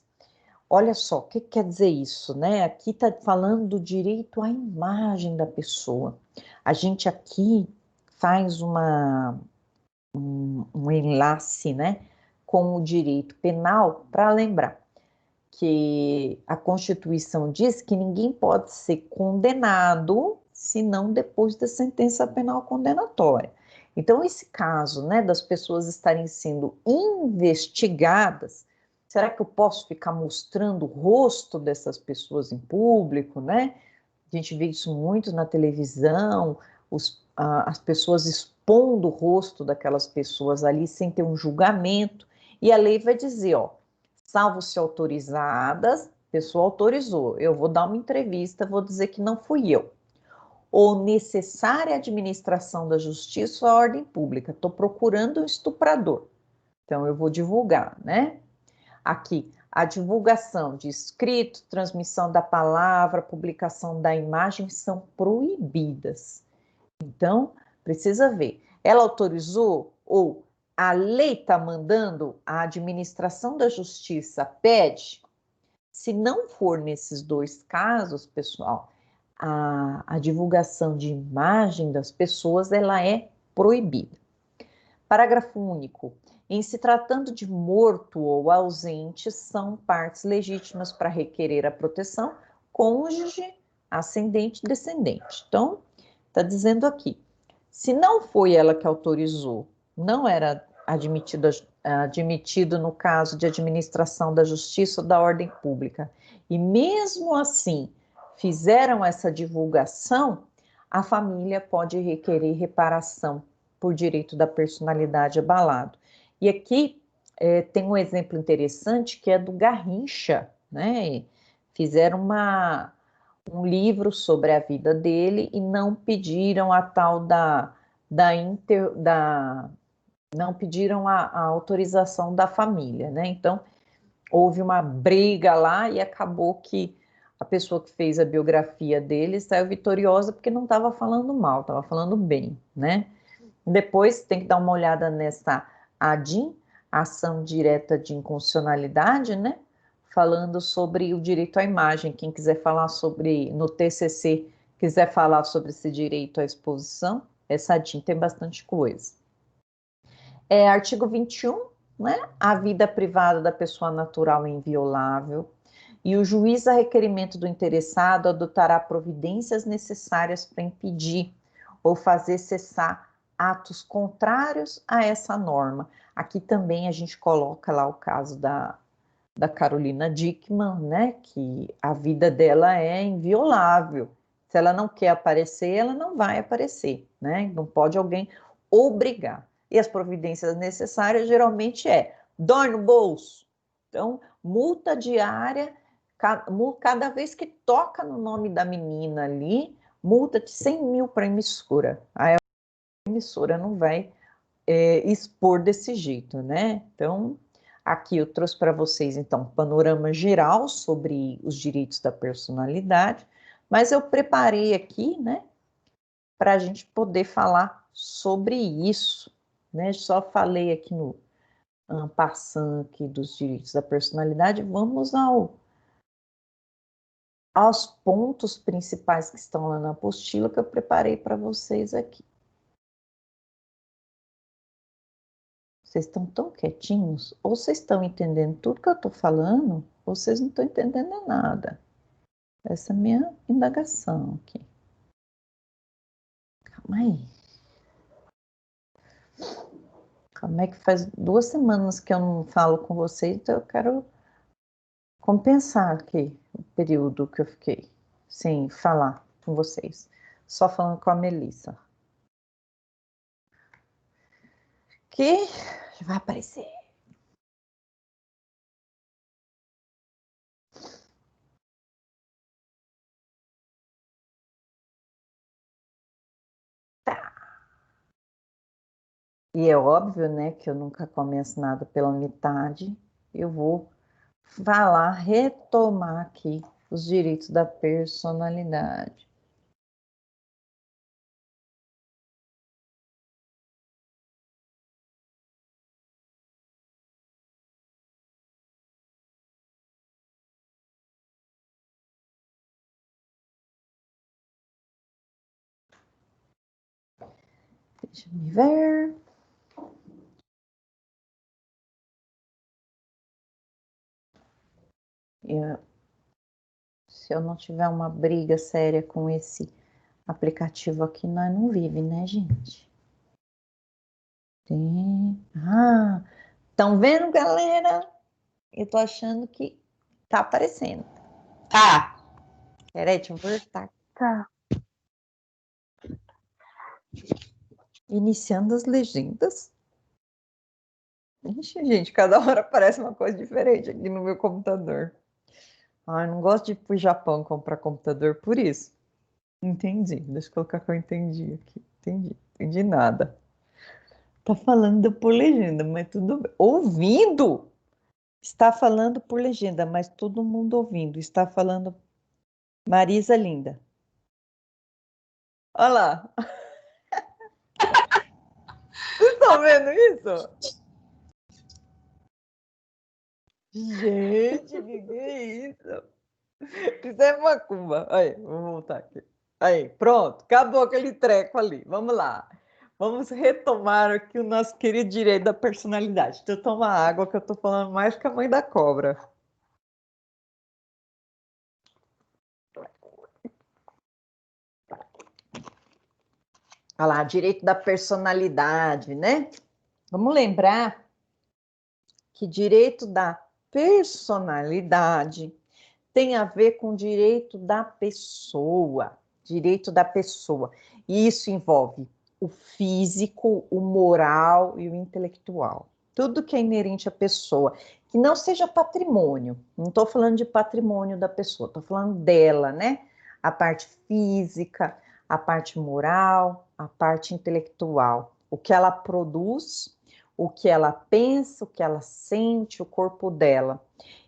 Speaker 1: Olha só, o que quer dizer isso, né? Aqui está falando do direito à imagem da pessoa. A gente aqui faz um enlace, né, com o direito penal para lembrar que a Constituição diz que ninguém pode ser condenado senão depois da sentença penal condenatória. Então, esse caso, né, das pessoas estarem sendo investigadas, Será que eu posso ficar mostrando o rosto dessas pessoas em público, né? A gente vê isso muito na televisão, as pessoas expondo o rosto daquelas pessoas ali sem ter um julgamento. E a lei vai dizer, ó, salvo se autorizadas, a pessoa autorizou, eu vou dar uma entrevista, vou dizer que não fui eu. Ou necessária administração da justiça ou a ordem pública. Estou procurando um estuprador. Então, eu vou divulgar, né? Aqui, a divulgação de escrito, transmissão da palavra, publicação da imagem são proibidas. Então, precisa ver. Ela autorizou ou a lei está mandando, a administração da justiça pede? Se não for nesses dois casos, pessoal, a divulgação de imagem das pessoas, ela é proibida. Parágrafo único. Em se tratando de morto ou ausente, são partes legítimas para requerer a proteção, cônjuge, ascendente e descendente. Então, está dizendo aqui, se não foi ela que autorizou, não era admitido no caso de administração da justiça ou da ordem pública, e mesmo assim fizeram essa divulgação, a família pode requerer reparação por direito da personalidade abalado. E aqui tem um exemplo interessante que é do Garrincha, né? Fizeram um livro sobre a vida dele e não pediram a tal não pediram a autorização da família, né? Então, houve uma briga lá e acabou que a pessoa que fez a biografia dele saiu vitoriosa porque não estava falando mal, estava falando bem, né? Depois tem que dar uma olhada nessa ADIM, ação direta de inconstitucionalidade, né? Falando sobre o direito à imagem. Quem quiser falar sobre, no TCC, quiser falar sobre esse direito à exposição, essa ADIM tem bastante coisa. Artigo 21, né? A vida privada da pessoa natural é inviolável e o juiz, a requerimento do interessado, adotará providências necessárias para impedir ou fazer cessar atos contrários a essa norma. Aqui também a gente coloca lá o caso da Carolina Dickmann, né, que a vida dela é inviolável. Se ela não quer aparecer, ela não vai aparecer, né? Não pode alguém obrigar. E as providências necessárias geralmente dói no bolso. Então, multa diária, cada vez que toca no nome da menina ali, multa de 100 mil para a emissora. Aí a emissora não vai expor desse jeito, né? Então, aqui eu trouxe para vocês, então, um panorama geral sobre os direitos da personalidade, mas eu preparei aqui, né, para a gente poder falar sobre isso, né? Só falei aqui no passando aqui dos direitos da personalidade, vamos aos pontos principais que estão lá na apostila que eu preparei para vocês aqui. Vocês estão tão quietinhos, ou vocês estão entendendo tudo que eu estou falando, ou vocês não estão entendendo nada. Essa é a minha indagação aqui. Calma aí. Calma aí que faz 2 semanas que eu não falo com vocês, então eu quero compensar aqui o período que eu fiquei sem falar com vocês. Só falando com a Melissa. Que vai aparecer. Tá. E é óbvio, né, que eu nunca começo nada pela metade. Eu vou falar, retomar aqui os direitos da personalidade. Deixa eu ver. Se eu não tiver uma briga séria com esse aplicativo aqui, nós não vive, né, gente? Tem. Ah, estão vendo, galera? Eu tô achando que tá aparecendo.
Speaker 3: Tá.
Speaker 1: Peraí, deixa eu voltar.
Speaker 2: Tá.
Speaker 1: Iniciando as legendas. Ixi, gente, cada hora aparece uma coisa diferente aqui no meu computador. Ai, não gosto de ir pro Japão comprar computador por isso. Entendi. Deixa eu colocar que eu entendi aqui. Entendi nada. Tá falando por legenda, mas tudo bem. Ouvindo! Está falando por legenda, mas todo mundo ouvindo. Está falando Marisa linda. Olha lá. Vocês estão vendo isso? Gente, que é isso? Isso é macumba. Aí, vou voltar aqui. Aí, pronto. Acabou aquele treco ali. Vamos lá. Vamos retomar aqui o nosso querido direito da personalidade. Deixa eu tomar água que eu tô falando mais que a mãe da cobra. Olha lá, direito da personalidade, né? Vamos lembrar que direito da personalidade tem a ver com direito da pessoa. Direito da pessoa. E isso envolve o físico, o moral e o intelectual. Tudo que é inerente à pessoa, que não seja patrimônio. Não estou falando de patrimônio da pessoa, estou falando dela, né? A parte física, a parte moral, a parte intelectual. O que ela produz, o que ela pensa, o que ela sente, o corpo dela.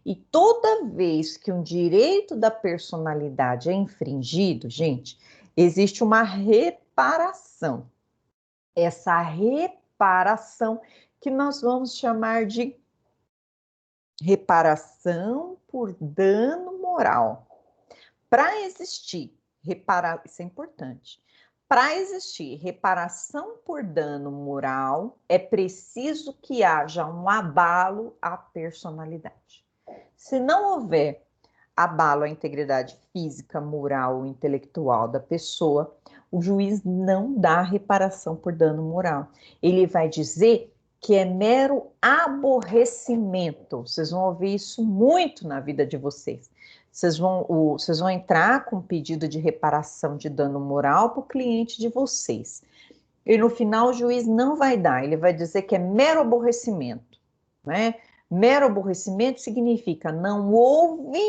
Speaker 1: E toda vez que um direito da personalidade é infringido, gente, existe uma reparação. Essa reparação que nós vamos chamar de reparação por dano moral. Para existir, isso é importante. Para existir reparação por dano moral, é preciso que haja um abalo à personalidade. Se não houver abalo à integridade física, moral ou intelectual da pessoa, o juiz não dá reparação por dano moral. Ele vai dizer que é mero aborrecimento. Vocês vão ouvir isso muito na vida de vocês. Vocês vão entrar com um pedido de reparação de dano moral para o cliente de vocês. E no final o juiz não vai dar, ele vai dizer que é mero aborrecimento, né? Mero aborrecimento significa não houve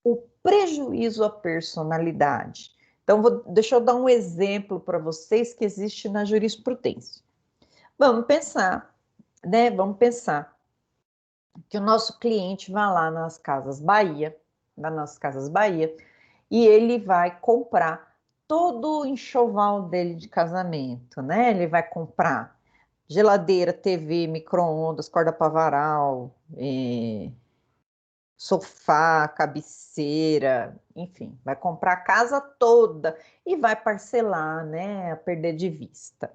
Speaker 1: o prejuízo à personalidade. Então, deixa eu dar um exemplo para vocês que existe na jurisprudência. Vamos pensar, né? Vamos pensar que o nosso cliente vai lá nas Casas Bahia, e ele vai comprar todo o enxoval dele de casamento, né? Ele vai comprar geladeira, TV, micro-ondas, corda para varal, sofá, cabeceira, enfim, vai comprar a casa toda e vai parcelar, né, a perder de vista.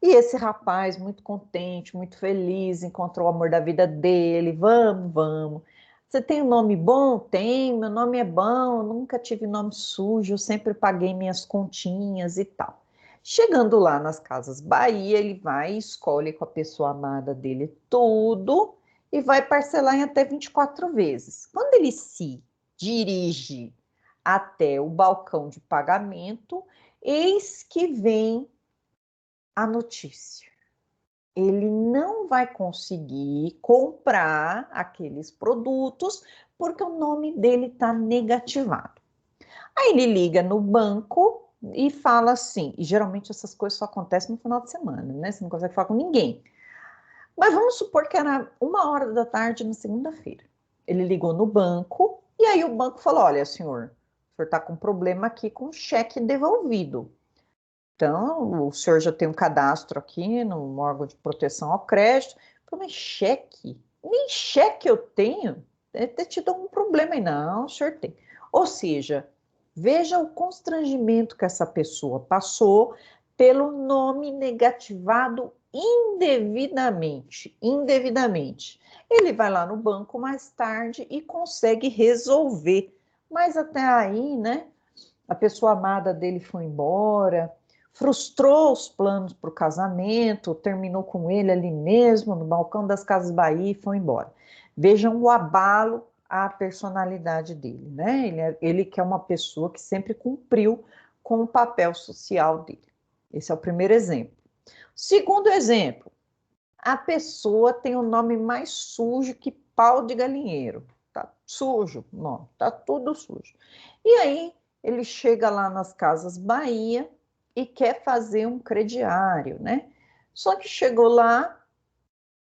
Speaker 1: E esse rapaz, muito contente, muito feliz, encontrou o amor da vida dele, vamos. Você tem um nome bom? Tem, meu nome é bom, nunca tive nome sujo, sempre paguei minhas continhas e tal. Chegando lá nas Casas Bahia, ele vai e escolhe com a pessoa amada dele tudo e vai parcelar em até 24 vezes. Quando ele se dirige até o balcão de pagamento, eis que vem a notícia. Ele não vai conseguir comprar aqueles produtos porque o nome dele está negativado. Aí ele liga no banco e fala assim, e geralmente essas coisas só acontecem no final de semana, né? Você não consegue falar com ninguém. Mas vamos supor que era 1h da tarde na segunda-feira. Ele ligou no banco e aí o banco falou, olha, senhor, o senhor está com problema aqui com o cheque devolvido. Então, o senhor já tem um cadastro aqui no órgão de proteção ao crédito. Eu falei, mas cheque? Nem cheque eu tenho. Deve ter tido algum problema aí. Não, o senhor tem. Ou seja, veja o constrangimento que essa pessoa passou pelo nome negativado indevidamente. Ele vai lá no banco mais tarde e consegue resolver. Mas até aí, né? A pessoa amada dele foi embora, frustrou os planos para o casamento, terminou com ele ali mesmo, no balcão das Casas Bahia e foi embora. Vejam o abalo à personalidade dele, né? Ele que é uma pessoa que sempre cumpriu com o papel social dele. Esse é o primeiro exemplo. Segundo exemplo, a pessoa tem o nome mais sujo que pau de galinheiro. Tá sujo, não, tá tudo sujo. E aí ele chega lá nas Casas Bahia e quer fazer um crediário, né? Só que chegou lá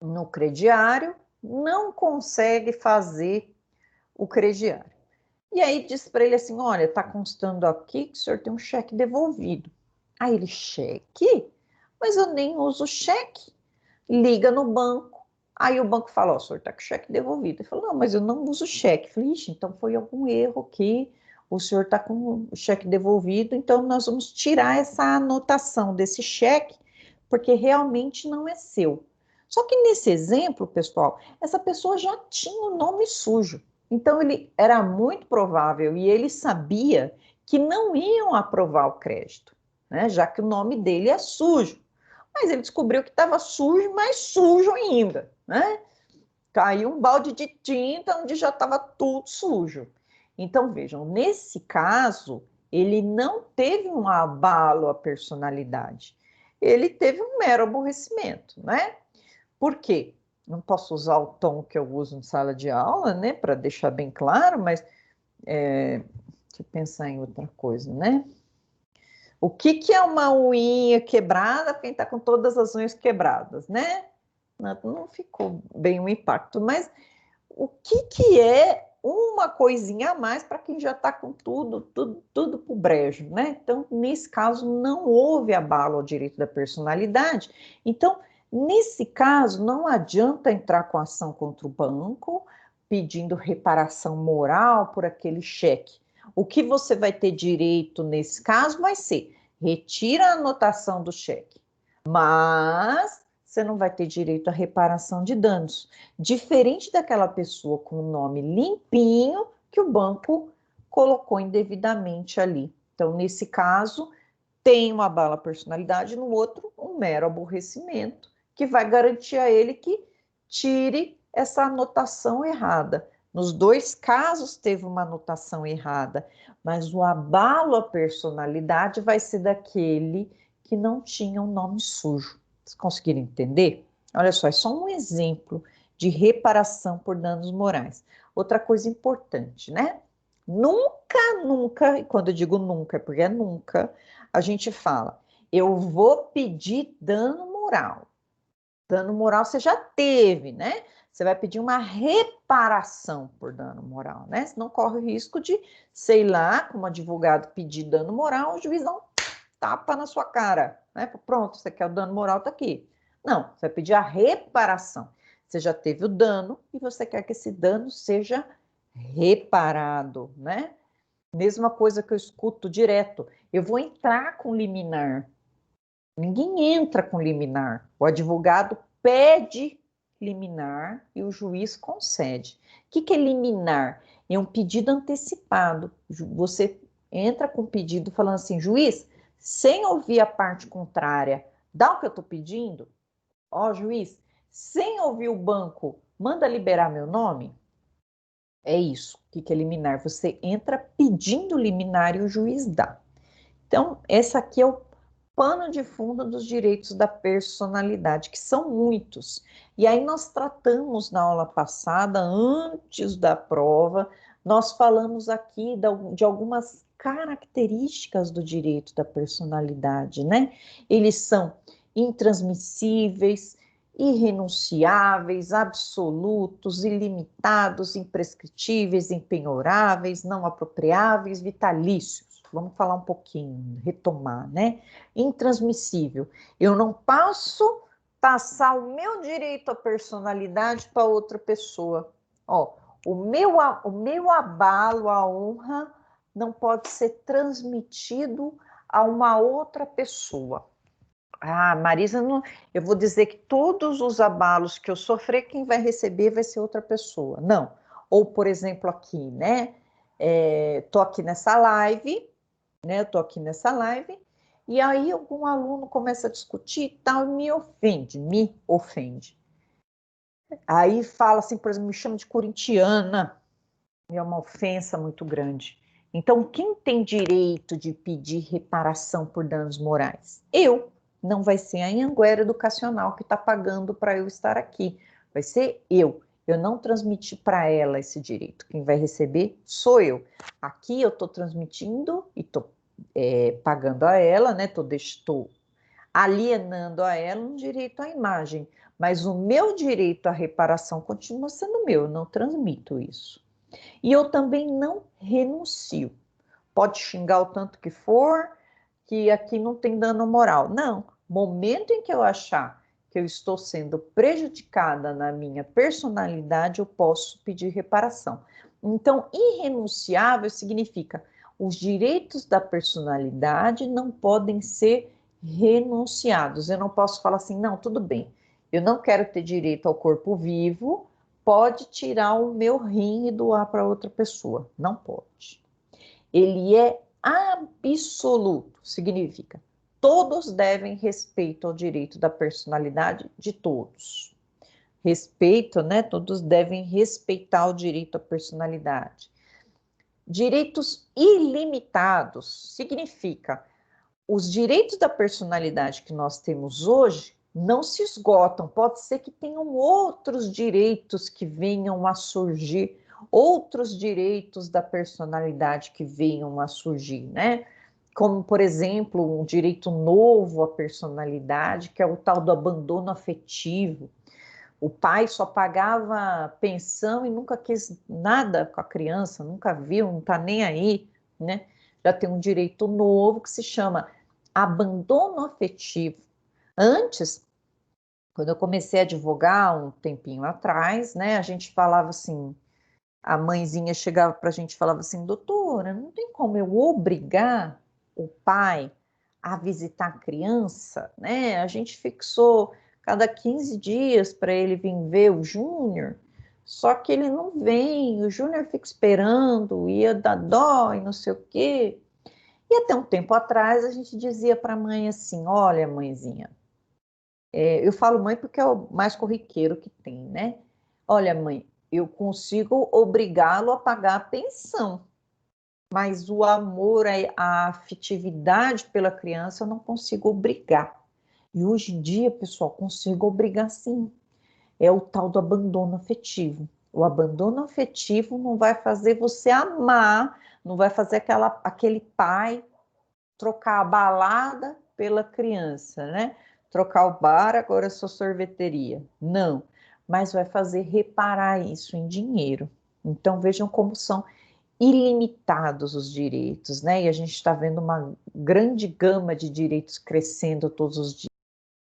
Speaker 1: no crediário, não consegue fazer o crediário. E aí diz para ele assim: olha, está constando aqui que o senhor tem um cheque devolvido. Aí ele: cheque? Mas eu nem uso cheque. Liga no banco. Aí o banco fala: ó, o senhor está com o cheque devolvido. Ele falou: não, mas eu não uso cheque. Eu falei: ixi, então foi algum erro que o senhor está com o cheque devolvido, então nós vamos tirar essa anotação desse cheque, porque realmente não é seu. Só que nesse exemplo, pessoal, essa pessoa já tinha o nome sujo. Então ele era muito provável e ele sabia que não iam aprovar o crédito, né? Já que o nome dele é sujo. Mas ele descobriu que estava sujo, mais sujo ainda, né? Caiu um balde de tinta onde já estava tudo sujo. Então vejam, nesse caso, ele não teve um abalo à personalidade. Ele teve um mero aborrecimento, né? Por quê? Não posso usar o tom que eu uso em sala de aula, né? Para deixar bem claro, mas deixa eu pensar em outra coisa, né? O que é uma unha quebrada? Quem está com todas as unhas quebradas, né? Não ficou bem o impacto, mas o que é uma coisinha a mais para quem já está com tudo pro brejo, né? Então, nesse caso, não houve abalo ao direito da personalidade. Então, nesse caso, não adianta entrar com ação contra o banco pedindo reparação moral por aquele cheque. O que você vai ter direito nesse caso vai ser: retira a anotação do cheque, mas você não vai ter direito à reparação de danos. Diferente daquela pessoa com o nome limpinho que o banco colocou indevidamente ali. Então, nesse caso, tem uma bala personalidade, no outro, um mero aborrecimento, que vai garantir a ele que tire essa anotação errada. Nos dois casos teve uma anotação errada, mas o abalo à personalidade vai ser daquele que não tinha um nome sujo. Vocês conseguiram entender? Olha só, é só um exemplo de reparação por danos morais. Outra coisa importante, né? Nunca, nunca, e quando eu digo nunca, é porque é nunca, a gente fala: eu vou pedir dano moral. Dano moral você já teve, né? Você vai pedir uma reparação por dano moral, né? Senão corre o risco de, sei lá, como advogado pedir dano moral, o juiz dá um tapa na sua cara, né? Pronto, você quer o dano moral, tá aqui. Não, você vai pedir a reparação. Você já teve o dano e você quer que esse dano seja reparado, né? Mesma coisa que eu escuto direto: eu vou entrar com liminar. Ninguém entra com liminar. O advogado pede liminar e o juiz concede. O que é liminar? É um pedido antecipado. Você entra com pedido falando assim: juiz, sem ouvir a parte contrária, dá o que eu estou pedindo? Ó, juiz, sem ouvir o banco, manda liberar meu nome? É isso. O que é liminar? Você entra pedindo liminar e o juiz dá. Então, essa aqui é o pano de fundo dos direitos da personalidade, que são muitos. E aí nós tratamos na aula passada, antes da prova, nós falamos aqui de algumas características do direito da personalidade, né? Eles são intransmissíveis, irrenunciáveis, absolutos, ilimitados, imprescritíveis, impenhoráveis, não apropriáveis, vitalícios. Vamos falar um pouquinho, retomar, né? Intransmissível. Eu não posso passar o meu direito à personalidade para outra pessoa. Ó, o meu abalo à honra não pode ser transmitido a uma outra pessoa. Ah, Marisa, não, eu vou dizer que todos os abalos que eu sofrer, quem vai receber vai ser outra pessoa. Não. Ou, por exemplo, aqui, né? Tô aqui nessa live, né? Eu tô aqui nessa live, e aí algum aluno começa a discutir e tal, e me ofende, me ofende. Aí fala assim, por exemplo, me chama de corintiana, é uma ofensa muito grande. Então, quem tem direito de pedir reparação por danos morais? Eu. Não vai ser a Anhanguera Educacional que está pagando para eu estar aqui. Vai ser eu. Eu não transmiti para ela esse direito. Quem vai receber sou eu. Aqui eu estou transmitindo e estou pagando a ela, né? Estou alienando a ela um direito à imagem. Mas o meu direito à reparação continua sendo meu. Eu não transmito isso. E eu também não renuncio. Pode xingar o tanto que for, que aqui não tem dano moral. Não. Momento em que eu achar que eu estou sendo prejudicada na minha personalidade, eu posso pedir reparação. Então, irrenunciável significa os direitos da personalidade não podem ser renunciados. Eu não posso falar assim, não, tudo bem, eu não quero ter direito ao corpo vivo, pode tirar o meu rim e doar para outra pessoa. Não pode. Ele é absoluto, significa todos devem respeito ao direito da personalidade de todos. Respeito, né? Todos devem respeitar o direito à personalidade. Direitos ilimitados significa os direitos da personalidade que nós temos hoje não se esgotam. Pode ser que tenham outros direitos que venham a surgir, outros direitos da personalidade que venham a surgir, né? Como, por exemplo, um direito novo à personalidade, que é o tal do abandono afetivo. O pai só pagava pensão e nunca quis nada com a criança, nunca viu, não está nem aí, né? Já tem um direito novo que se chama abandono afetivo. Antes, quando eu comecei a advogar um tempinho atrás, né, a gente falava assim, a mãezinha chegava para a gente e falava assim, doutora, não tem como eu obrigar o pai a visitar a criança, né? A gente fixou cada 15 dias para ele vir ver o Júnior, só que ele não vem, o Júnior fica esperando, ia dar dó e não sei o quê. E até um tempo atrás a gente dizia para a mãe assim, olha mãezinha, eu falo mãe porque é o mais corriqueiro que tem, né? Olha mãe, eu consigo obrigá-lo a pagar a pensão, mas o amor, a afetividade pela criança eu não consigo obrigar. E hoje em dia, pessoal, consigo obrigar sim. É o tal do abandono afetivo. O abandono afetivo não vai fazer você amar, não vai fazer aquele pai trocar a balada pela criança, né? Trocar o bar, agora eu sou sorveteria. Não, mas vai fazer reparar isso em dinheiro. Então vejam como são ilimitados os direitos, né? E a gente está vendo uma grande gama de direitos crescendo todos os dias.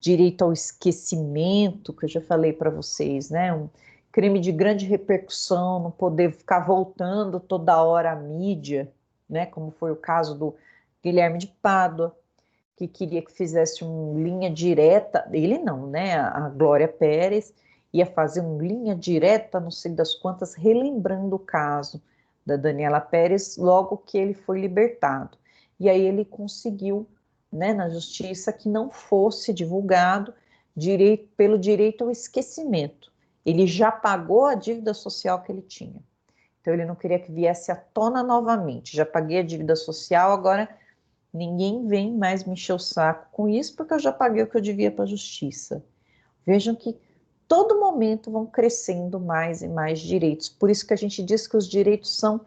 Speaker 1: Direito ao esquecimento, que eu já falei para vocês, né? Um crime de grande repercussão, não poder ficar voltando toda hora à mídia, né? Como foi o caso do Guilherme de Pádua, que queria que fizesse uma linha direta, ele não, né? A Glória Pérez ia fazer uma linha direta, não sei das quantas, relembrando o caso da Daniela Pérez, logo que ele foi libertado. E aí ele conseguiu, né, na justiça, que não fosse divulgado pelo direito ao esquecimento. Ele já pagou a dívida social que ele tinha. Então ele não queria que viesse à tona novamente. Já paguei a dívida social, agora ninguém vem mais me encher o saco com isso, porque eu já paguei o que eu devia para a justiça. Vejam que todo momento vão crescendo mais e mais direitos. Por isso que a gente diz que os direitos são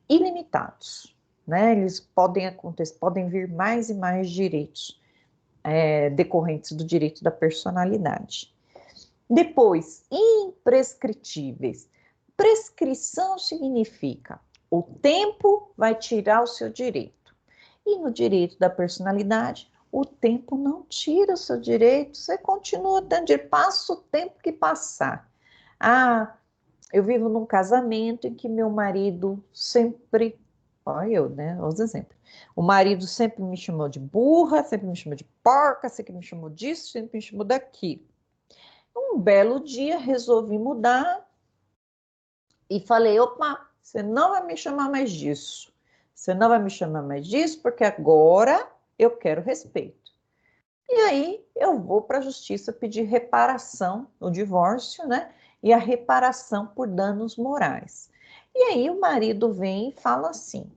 Speaker 1: ilimitados, né? Eles podem acontecer, podem vir mais e mais direitos decorrentes do direito da personalidade. Depois, imprescritíveis. Prescrição significa o tempo vai tirar o seu direito. E no direito da personalidade, o tempo não tira o seu direito, você continua tendo direito, passa o tempo que passar. Ah, eu vivo num casamento em que meu marido sempre, olha eu, né, os exemplos. O marido sempre me chamou de burra, sempre me chamou de porca, sempre me chamou disso, sempre me chamou daquilo. Um belo dia resolvi mudar e falei, opa, você não vai me chamar mais disso. Você não vai me chamar mais disso porque agora eu quero respeito. E aí eu vou para a justiça pedir reparação, o divórcio, né? e a reparação por danos morais. E aí o marido vem e fala assim,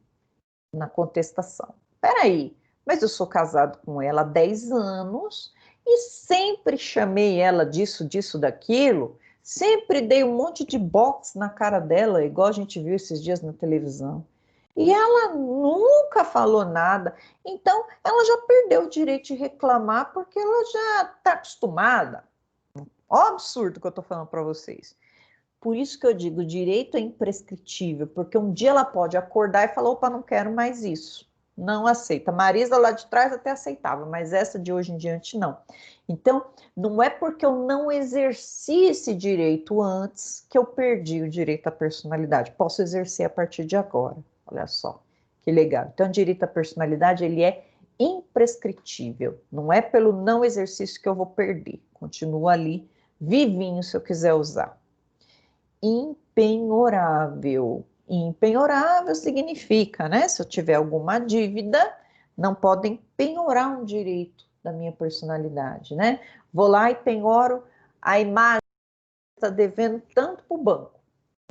Speaker 1: na contestação: peraí, mas eu sou casado com ela há 10 anos e sempre chamei ela disso, disso, daquilo, sempre dei um monte de box na cara dela, igual a gente viu esses dias na televisão. E ela nunca falou nada, então ela já perdeu o direito de reclamar porque ela já está acostumada. Ó, absurdo que eu estou falando para vocês. Por isso que eu digo, o direito é imprescritível, porque um dia ela pode acordar e falar: opa, não quero mais isso. Não aceita. Marisa lá de trás até aceitava, mas essa de hoje em diante não. Então, não é porque eu não exerci esse direito antes que eu perdi o direito à personalidade. Posso exercer a partir de agora. Olha só, que legal. Então, o direito à personalidade, ele é imprescritível. Não é pelo não exercício que eu vou perder. Continua ali, vivinho, se eu quiser usar. Impenhorável. Impenhorável significa, né? Se eu tiver alguma dívida, não podem penhorar um direito da minha personalidade, né? Vou lá e penhoro a imagem que está devendo tanto para o banco.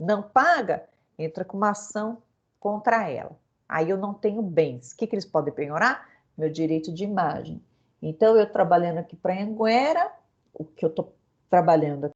Speaker 1: Não paga, entra com uma ação contra ela. Aí eu não tenho bens. O que eles podem penhorar? Meu direito de imagem. Então, eu trabalhando aqui para a Anhanguera, o que eu estou trabalhando aqui,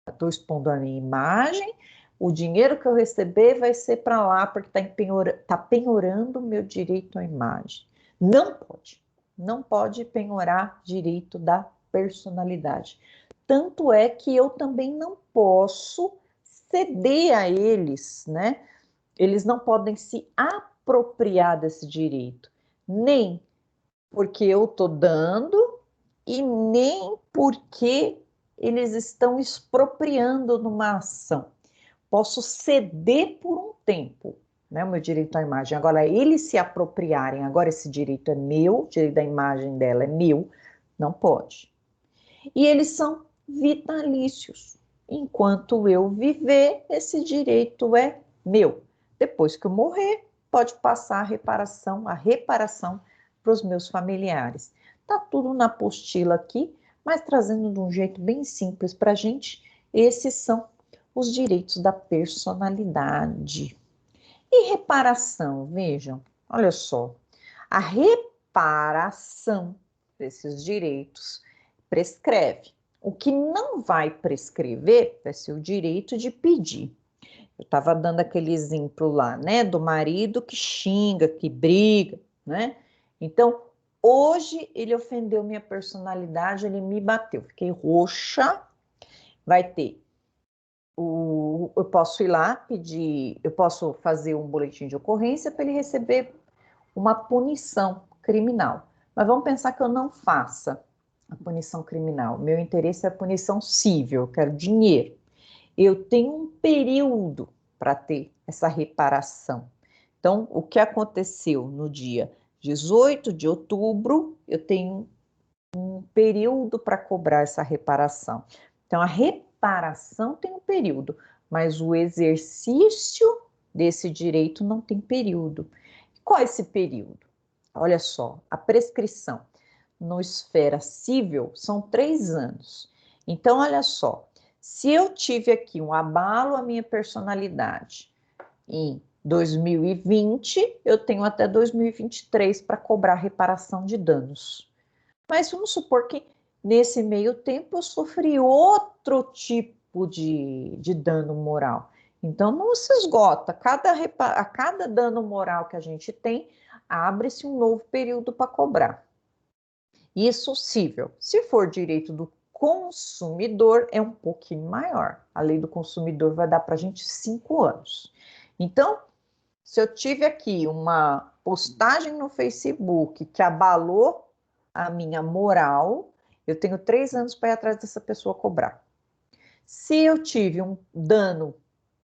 Speaker 1: estou expondo a minha imagem, o dinheiro que eu receber vai ser para lá, porque está penhorando o meu direito à imagem. Não pode penhorar direito da personalidade. Tanto é que eu também não posso ceder a eles, né? Eles não podem se apropriar desse direito, nem porque eu estou dando e nem porque eles estão expropriando numa ação. Posso ceder por um tempo, né, o meu direito à imagem. Agora, eles se apropriarem, agora esse direito é meu, o direito da imagem dela é meu, não pode. E eles são vitalícios. Enquanto eu viver, esse direito é meu. Depois que eu morrer, pode passar a reparação para os meus familiares. Tá tudo na apostila aqui, mas trazendo de um jeito bem simples para a gente. Esses são os direitos da personalidade. E reparação, vejam, olha só, a reparação desses direitos prescreve. O que não vai prescrever vai ser o direito de pedir. Eu estava dando aquele exemplo lá, né, do marido que xinga, que briga, né? Então, hoje ele ofendeu minha personalidade, ele me bateu, fiquei roxa, vai ter eu posso ir lá pedir, eu posso fazer um boletim de ocorrência para ele receber uma punição criminal. Mas vamos pensar que eu não faça a punição criminal. Meu interesse é a punição civil, eu quero dinheiro. Eu tenho um período para ter essa reparação. Então, o que aconteceu no dia 18 de outubro, eu tenho um período para cobrar essa reparação. Então, a reparação tem um período, mas o exercício desse direito não tem período. Qual é esse período? Olha só, a prescrição no esfera civil são 3 anos. Então, olha só, se eu tive aqui um abalo à minha personalidade em 2020, eu tenho até 2023 para cobrar reparação de danos. Mas vamos supor que nesse meio tempo eu sofri outro tipo de dano moral. Então não se esgota. A cada dano moral que a gente tem, abre-se um novo período para cobrar. Isso cível. Se for direito do consumidor, é um pouquinho maior. A lei do consumidor vai dar para a gente 5 anos. Então, se eu tive aqui uma postagem no Facebook que abalou a minha moral, eu tenho 3 anos para ir atrás dessa pessoa cobrar. Se eu tive um dano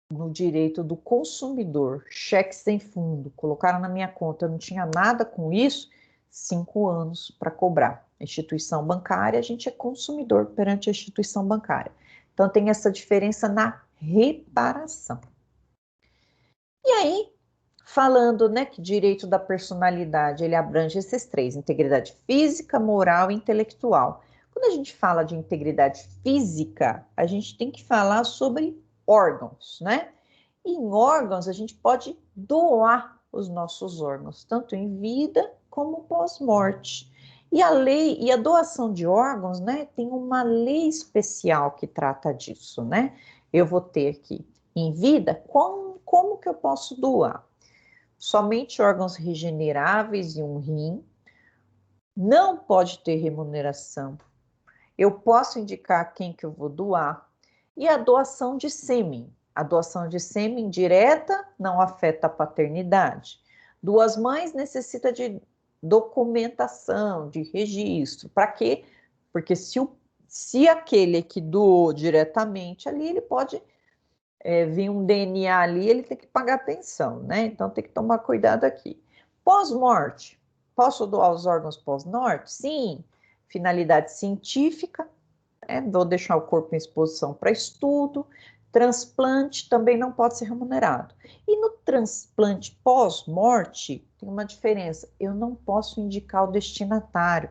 Speaker 1: no direito do consumidor, cheque sem fundo, colocaram na minha conta, eu não tinha nada com isso, 5 anos para cobrar. Instituição bancária, a gente é consumidor perante a instituição bancária. Então tem essa diferença na reparação. E aí, falando, né, que direito da personalidade, ele abrange esses 3, integridade física, moral e intelectual. Quando a gente fala de integridade física, a gente tem que falar sobre órgãos, né? E em órgãos, a gente pode doar os nossos órgãos, tanto em vida como pós-morte. E a lei e a doação de órgãos, né, tem uma lei especial que trata disso, né? Eu vou ter aqui, em vida, como que eu posso doar? Somente órgãos regeneráveis e um rim, não pode ter remuneração. Eu posso indicar quem que eu vou doar. E a doação de sêmen. A doação de sêmen direta não afeta a paternidade. Duas mães necessita de documentação, de registro. Para quê? Porque se aquele que doou diretamente ali, ele pode vir um DNA ali, ele tem que pagar pensão, né? Então tem que tomar cuidado aqui. Pós-morte. Posso doar os órgãos pós-morte? Sim. Finalidade científica, vou deixar o corpo em exposição para estudo. Transplante também não pode ser remunerado. E no transplante pós-morte, tem uma diferença. Eu não posso indicar o destinatário.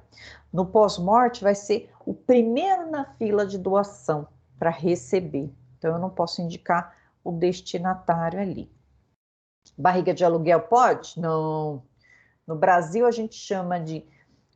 Speaker 1: No pós-morte, vai ser o primeiro na fila de doação para receber. Então, eu não posso indicar o destinatário ali. Barriga de aluguel pode? Não. No Brasil, a gente chama de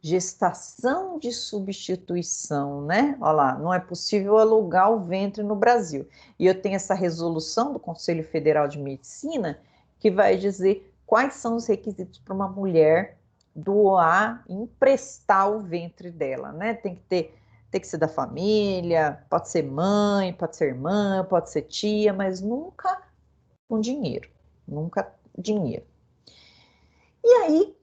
Speaker 1: gestação de substituição, né? Olha lá, não é possível alugar o ventre no Brasil. E eu tenho essa resolução do Conselho Federal de Medicina que vai dizer quais são os requisitos para uma mulher doar, emprestar o ventre dela, né? Tem que ser da família, pode ser mãe, pode ser irmã, pode ser tia, mas nunca com dinheiro, nunca dinheiro. E aí,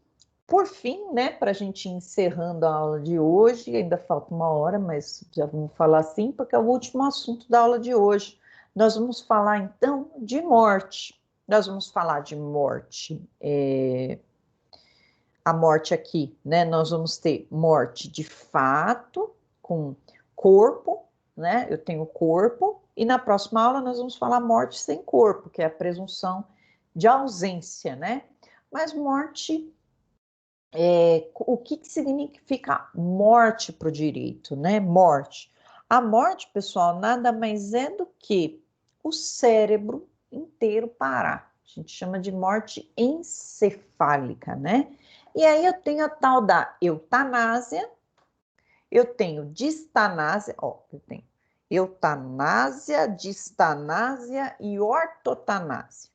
Speaker 1: por fim, né, para a gente ir encerrando a aula de hoje, ainda falta uma hora, mas já vamos falar assim, porque é o último assunto da aula de hoje. Nós vamos falar, então, de morte. Nós vamos falar de morte. A morte aqui, né, nós vamos ter morte de fato, com corpo, né, eu tenho corpo, e na próxima aula nós vamos falar morte sem corpo, que é a presunção de ausência, né? Mas morte... o que significa morte para o direito, né? Morte. A morte, pessoal, nada mais é do que o cérebro inteiro parar. A gente chama de morte encefálica, né? E aí eu tenho a tal da eutanásia, eu tenho distanásia, eu tenho eutanásia, distanásia e ortotanásia.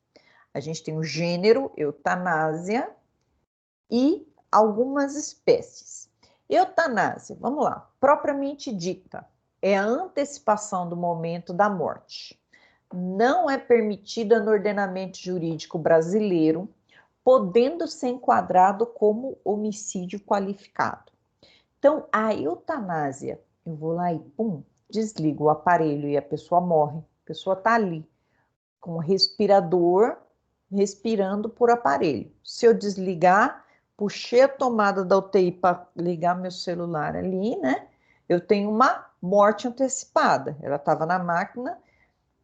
Speaker 1: A gente tem o gênero eutanásia e algumas espécies. Eutanásia, vamos lá, propriamente dita, é a antecipação do momento da morte. Não é permitida no ordenamento jurídico brasileiro, podendo ser enquadrado como homicídio qualificado. Então, a eutanásia, eu vou lá e pum, desligo o aparelho e a pessoa morre. A pessoa está ali, com o respirador, respirando por aparelho. Se eu desligar, puxei a tomada da UTI para ligar meu celular ali, né? Eu tenho uma morte antecipada. Ela estava na máquina,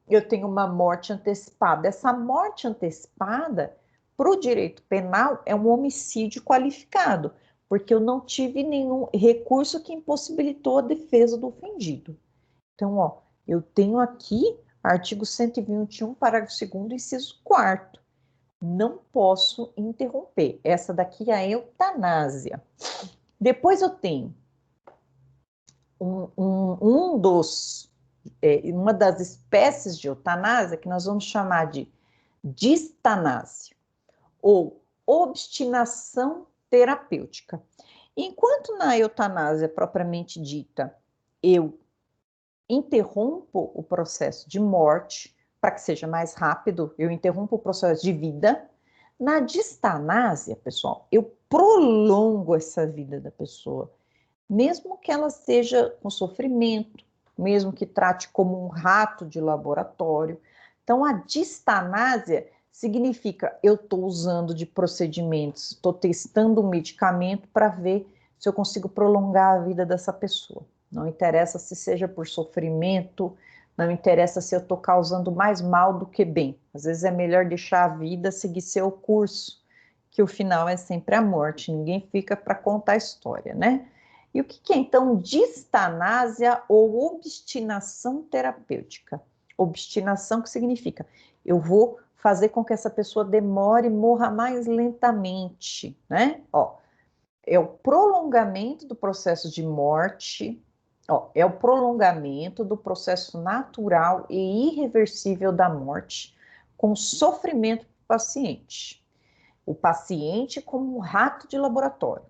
Speaker 1: eu tenho uma morte antecipada. Essa morte antecipada, para o direito penal, é um homicídio qualificado, porque eu não tive nenhum recurso que impossibilitou a defesa do ofendido. Então, eu tenho aqui artigo 121, parágrafo 2º, inciso 4º. Não posso interromper. Essa daqui é a eutanásia. Depois eu tenho uma das espécies de eutanásia que nós vamos chamar de distanásia ou obstinação terapêutica. Enquanto na eutanásia propriamente dita, eu interrompo o processo de morte para que seja mais rápido, eu interrompo o processo de vida. Na distanásia, pessoal, eu prolongo essa vida da pessoa, mesmo que ela seja com sofrimento, mesmo que trate como um rato de laboratório. Então, a distanásia significa eu estou usando de procedimentos, estou testando um medicamento para ver se eu consigo prolongar a vida dessa pessoa. Não interessa se seja por sofrimento, não interessa se eu estou causando mais mal do que bem. Às vezes é melhor deixar a vida seguir seu curso, que o final é sempre a morte. Ninguém fica para contar a história, né? E o que é, então, distanásia ou obstinação terapêutica? Obstinação que significa, eu vou fazer com que essa pessoa demore e morra mais lentamente, né? Ó, é o prolongamento do processo de morte, ó, é o prolongamento do processo natural e irreversível da morte, com sofrimento do paciente. O paciente como um rato de laboratório.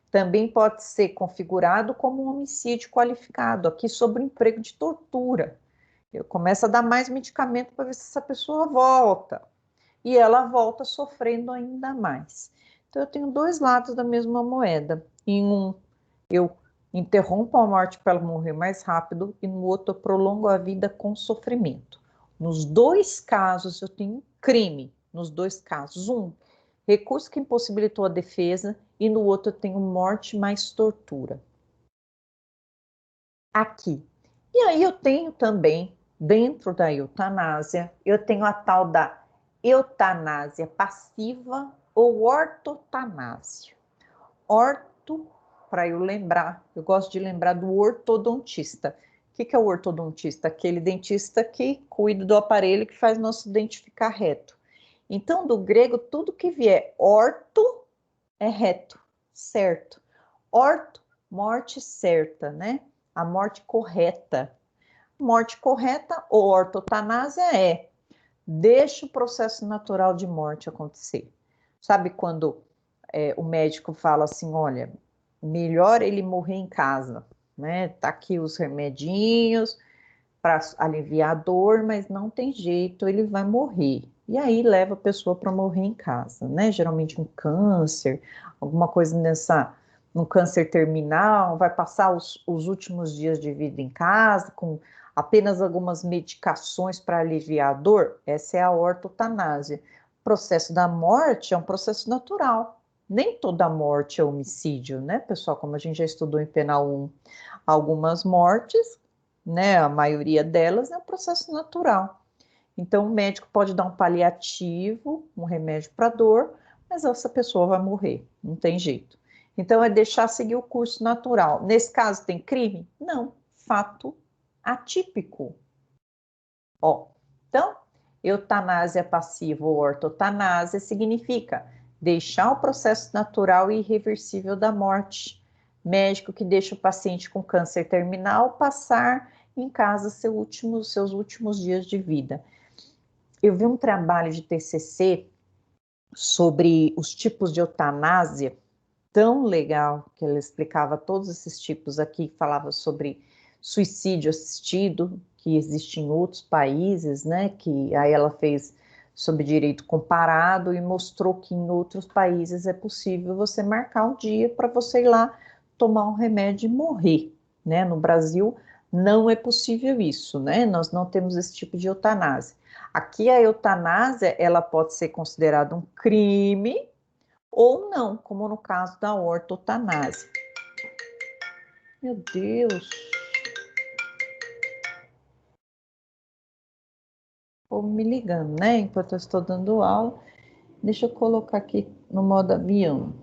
Speaker 1: Também pode ser configurado como um homicídio qualificado, aqui sobre o emprego de tortura. Eu começo a dar mais medicamento para ver se essa pessoa volta. E ela volta sofrendo ainda mais. Então, eu tenho dois lados da mesma moeda. Em um, eu interrompo a morte para ela morrer mais rápido, e no outro, eu prolongo a vida com sofrimento. Nos dois casos, eu tenho crime. Nos dois casos. Um, recurso que impossibilitou a defesa, e no outro, eu tenho morte mais tortura. Aqui. E aí, eu tenho também, dentro da eutanásia, eu tenho a tal da eutanásia passiva ou ortotanásia. Orto, para eu lembrar, eu gosto de lembrar do ortodontista. O que é o ortodontista? Aquele dentista que cuida do aparelho que faz nosso dente ficar reto. Então, do grego, tudo que vier orto é reto, certo. Orto, morte certa, né? A morte correta. Morte correta ou ortotanásia é deixa o processo natural de morte acontecer. Sabe quando o médico fala assim, olha, melhor ele morrer em casa, né? Tá aqui os remedinhos para aliviar a dor, mas não tem jeito, ele vai morrer. E aí leva a pessoa para morrer em casa, né? Geralmente um câncer, alguma coisa um câncer terminal, vai passar os últimos dias de vida em casa, com apenas algumas medicações para aliviar a dor. Essa é a ortotanásia. O processo da morte é um processo natural. Nem toda morte é homicídio, né, pessoal? Como a gente já estudou em Penal 1, algumas mortes, né, a maioria delas é um processo natural. Então, o médico pode dar um paliativo, um remédio para dor, mas essa pessoa vai morrer, não tem jeito. Então, é deixar seguir o curso natural. Nesse caso, tem crime? Não, fato atípico. Ó, então, eutanásia passiva ou ortotanásia significa deixar o processo natural e irreversível da morte. Médico que deixa o paciente com câncer terminal passar em casa seus últimos dias de vida. Eu vi um trabalho de TCC sobre os tipos de eutanásia, tão legal, que ela explicava todos esses tipos aqui, falava sobre suicídio assistido, que existe em outros países, né, que aí ela fez sobre direito comparado e mostrou que em outros países é possível você marcar um dia para você ir lá tomar um remédio e morrer, né, no Brasil não é possível isso, né, nós não temos esse tipo de eutanásia. Aqui a eutanásia, ela pode ser considerada um crime, ou não, como no caso da ortotanásia. Meu Deus! Ou me ligando, né? Enquanto eu estou dando aula. Deixa eu colocar aqui no modo avião.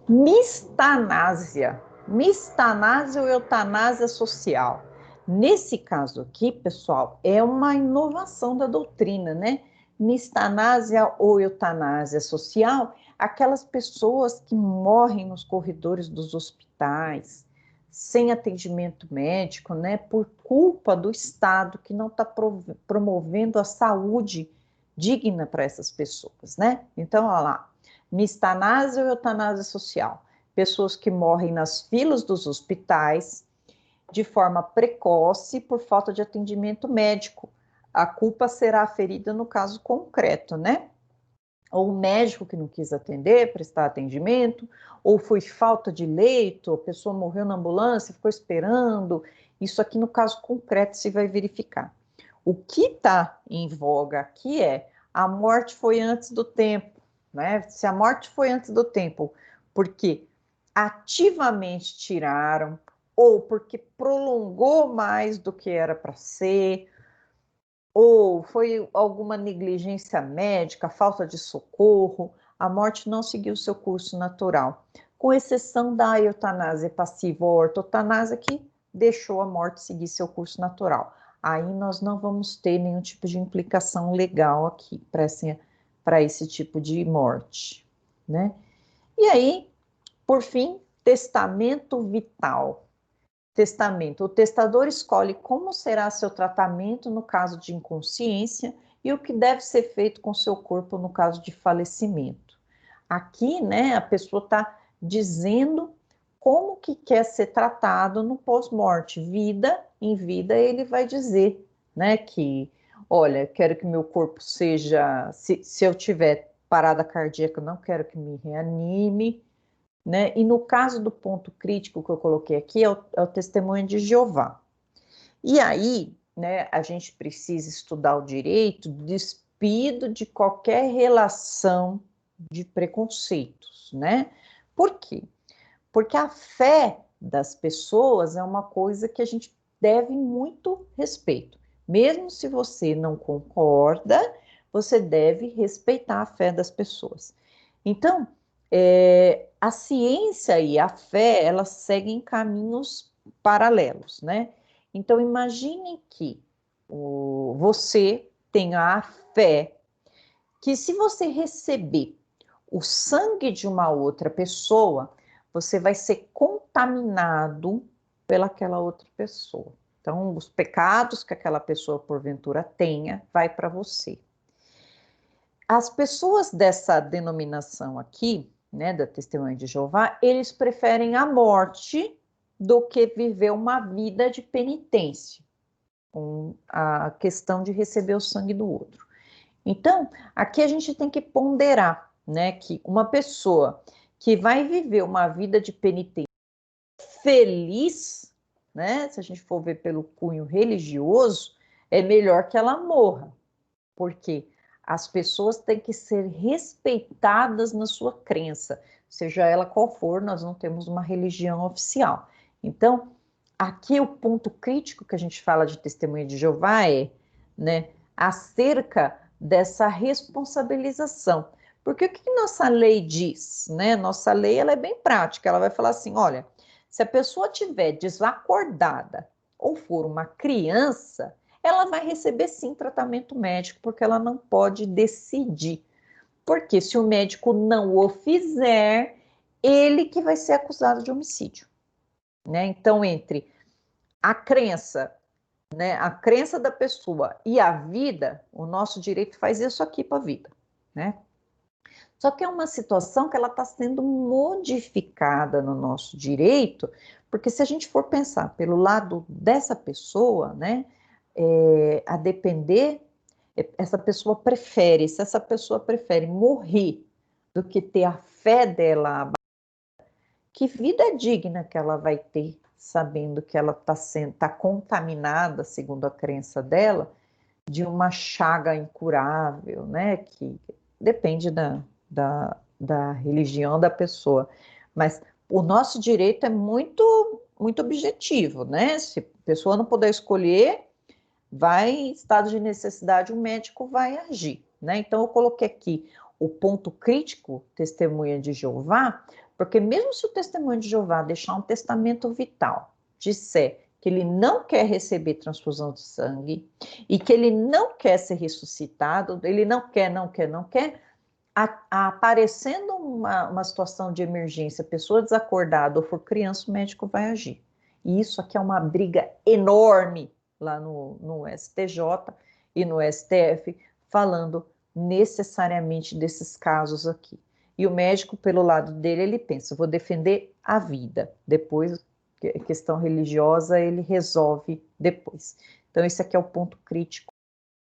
Speaker 1: Mistanásia. Mistanásia ou eutanásia social. Nesse caso aqui, pessoal, é uma inovação da doutrina, né? Mistanásia ou eutanásia social, aquelas pessoas que morrem nos corredores dos hospitais, sem atendimento médico, né? Por culpa do Estado que não está promovendo a saúde digna para essas pessoas, né? Então, olha lá. Mistanásia ou eutanásia social? Pessoas que morrem nas filas dos hospitais de forma precoce por falta de atendimento médico. A culpa será aferida no caso concreto, né? Ou o médico que não quis atender, prestar atendimento, ou foi falta de leito, a pessoa morreu na ambulância, ficou esperando. Isso aqui no caso concreto se vai verificar. O que está em voga aqui é a morte foi antes do tempo, né? Se a morte foi antes do tempo, porque ativamente tiraram, ou porque prolongou mais do que era para ser, ou foi alguma negligência médica, falta de socorro, a morte não seguiu seu curso natural. com exceção da eutanásia passiva ou ortotanásia, que deixou a morte seguir seu curso natural. Aí nós não vamos ter nenhum tipo de implicação legal aqui para esse tipo de morte, né? E aí, por fim, testamento vital. Testamento. O testador escolhe como será seu tratamento no caso de inconsciência e o que deve ser feito com seu corpo no caso de falecimento. Aqui, né, a pessoa está dizendo como que quer ser tratado no pós-morte. Vida, em vida, ele vai dizer, né, que, olha, quero que meu corpo seja, se eu tiver parada cardíaca, não quero que me reanime, né? E no caso do ponto crítico que eu coloquei aqui, é o testemunho de Jeová. E aí, né, a gente precisa estudar o direito despido de qualquer relação de preconceitos, né? Por quê? Porque a fé das pessoas é uma coisa que a gente deve muito respeito. Mesmo se você não concorda, você deve respeitar a fé das pessoas. Então, a ciência e a fé, elas seguem caminhos paralelos, né? Então, imagine que você tenha a fé que se você receber o sangue de uma outra pessoa, você vai ser contaminado pelaquela outra pessoa. Então, os pecados que aquela pessoa porventura tenha, vai para você. As pessoas dessa denominação aqui, né, da Testemunha de Jeová, eles preferem a morte do que viver uma vida de penitência, com a questão de receber o sangue do outro. Então, aqui a gente tem que ponderar, né, que uma pessoa que vai viver uma vida de penitência feliz, né, se a gente for ver pelo cunho religioso, é melhor que ela morra, porque as pessoas têm que ser respeitadas na sua crença, seja ela qual for, nós não temos uma religião oficial. Então, aqui o ponto crítico que a gente fala de Testemunha de Jeová é, né, acerca dessa responsabilização. Porque o que nossa lei diz, né? Nossa lei, ela é bem prática, ela vai falar assim, olha, se a pessoa estiver desacordada ou for uma criança, ela vai receber sim tratamento médico, porque ela não pode decidir. Porque se o médico não o fizer, ele que vai ser acusado de homicídio, né? Então, entre a crença, né, a crença da pessoa e a vida, o nosso direito faz isso aqui para a vida, né? Só que é uma situação que ela está sendo modificada no nosso direito, porque se a gente for pensar pelo lado dessa pessoa, né, a depender, essa pessoa prefere, se essa pessoa prefere morrer do que ter a fé dela, que vida digna que ela vai ter, sabendo que ela está contaminada, segundo a crença dela, de uma chaga incurável, né? Que depende da religião da pessoa. Mas o nosso direito é muito, muito objetivo, né? Se a pessoa não puder escolher, vai em estado de necessidade, o médico vai agir, né? Então, eu coloquei aqui o ponto crítico, testemunha de Jeová, porque mesmo se o testemunho de Jeová deixar um testamento vital, disser que ele não quer receber transfusão de sangue e que ele não quer ser ressuscitado, ele não quer, aparecendo uma situação de emergência, pessoa desacordada ou for criança, o médico vai agir. E isso aqui é uma briga enorme lá no STJ e no STF, falando necessariamente desses casos aqui. E o médico, pelo lado dele, ele pensa, vou defender a vida, depois, questão religiosa, ele resolve depois. Então, esse aqui é o ponto crítico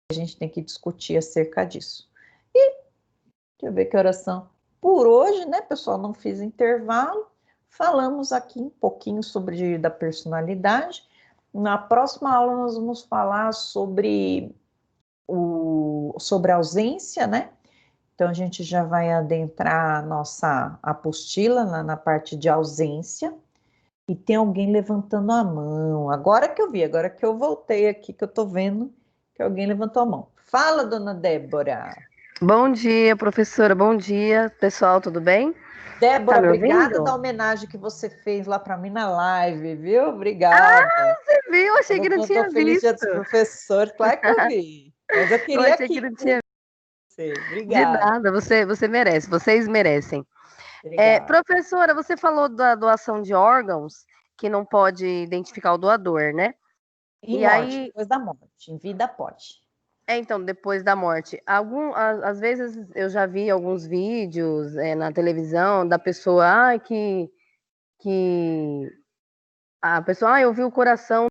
Speaker 1: que a gente tem que discutir acerca disso. E, deixa eu ver que oração. Por hoje, né, pessoal, não fiz intervalo, falamos aqui um pouquinho sobre da personalidade. Na próxima aula nós vamos falar sobre a ausência, né? Então a gente já vai adentrar a nossa apostila na parte de ausência. E tem alguém levantando a mão. Agora que eu vi, agora que eu voltei aqui, que eu tô vendo que alguém levantou a mão. Fala, dona Débora.
Speaker 3: Bom dia, professora. Bom dia, pessoal, tudo bem? Tá
Speaker 1: Débora,
Speaker 3: me
Speaker 1: obrigada
Speaker 3: ouvindo?
Speaker 1: da homenagem que você fez lá para mim na live, viu? Obrigada.
Speaker 3: Você viu? Achei
Speaker 1: Falou
Speaker 3: que
Speaker 1: que
Speaker 3: não
Speaker 1: mandou
Speaker 3: tinha
Speaker 1: Feliz Dia dos
Speaker 3: visto.
Speaker 1: Professores, claro que eu vi. Mas eu
Speaker 3: Eu
Speaker 1: queria
Speaker 3: achei que
Speaker 1: aqui
Speaker 3: não
Speaker 1: com
Speaker 3: tinha.
Speaker 1: você.
Speaker 3: De
Speaker 1: Obrigada.
Speaker 3: nada, você merece, vocês merecem.
Speaker 1: Obrigada.
Speaker 3: Professora, você falou da doação de órgãos, que não pode identificar o doador, né?
Speaker 1: Em
Speaker 3: E
Speaker 1: morte,
Speaker 3: aí,
Speaker 1: depois da morte. Em vida pode.
Speaker 3: então, depois da morte, às vezes eu já vi alguns vídeos na televisão da pessoa, que a pessoa, eu vi o coração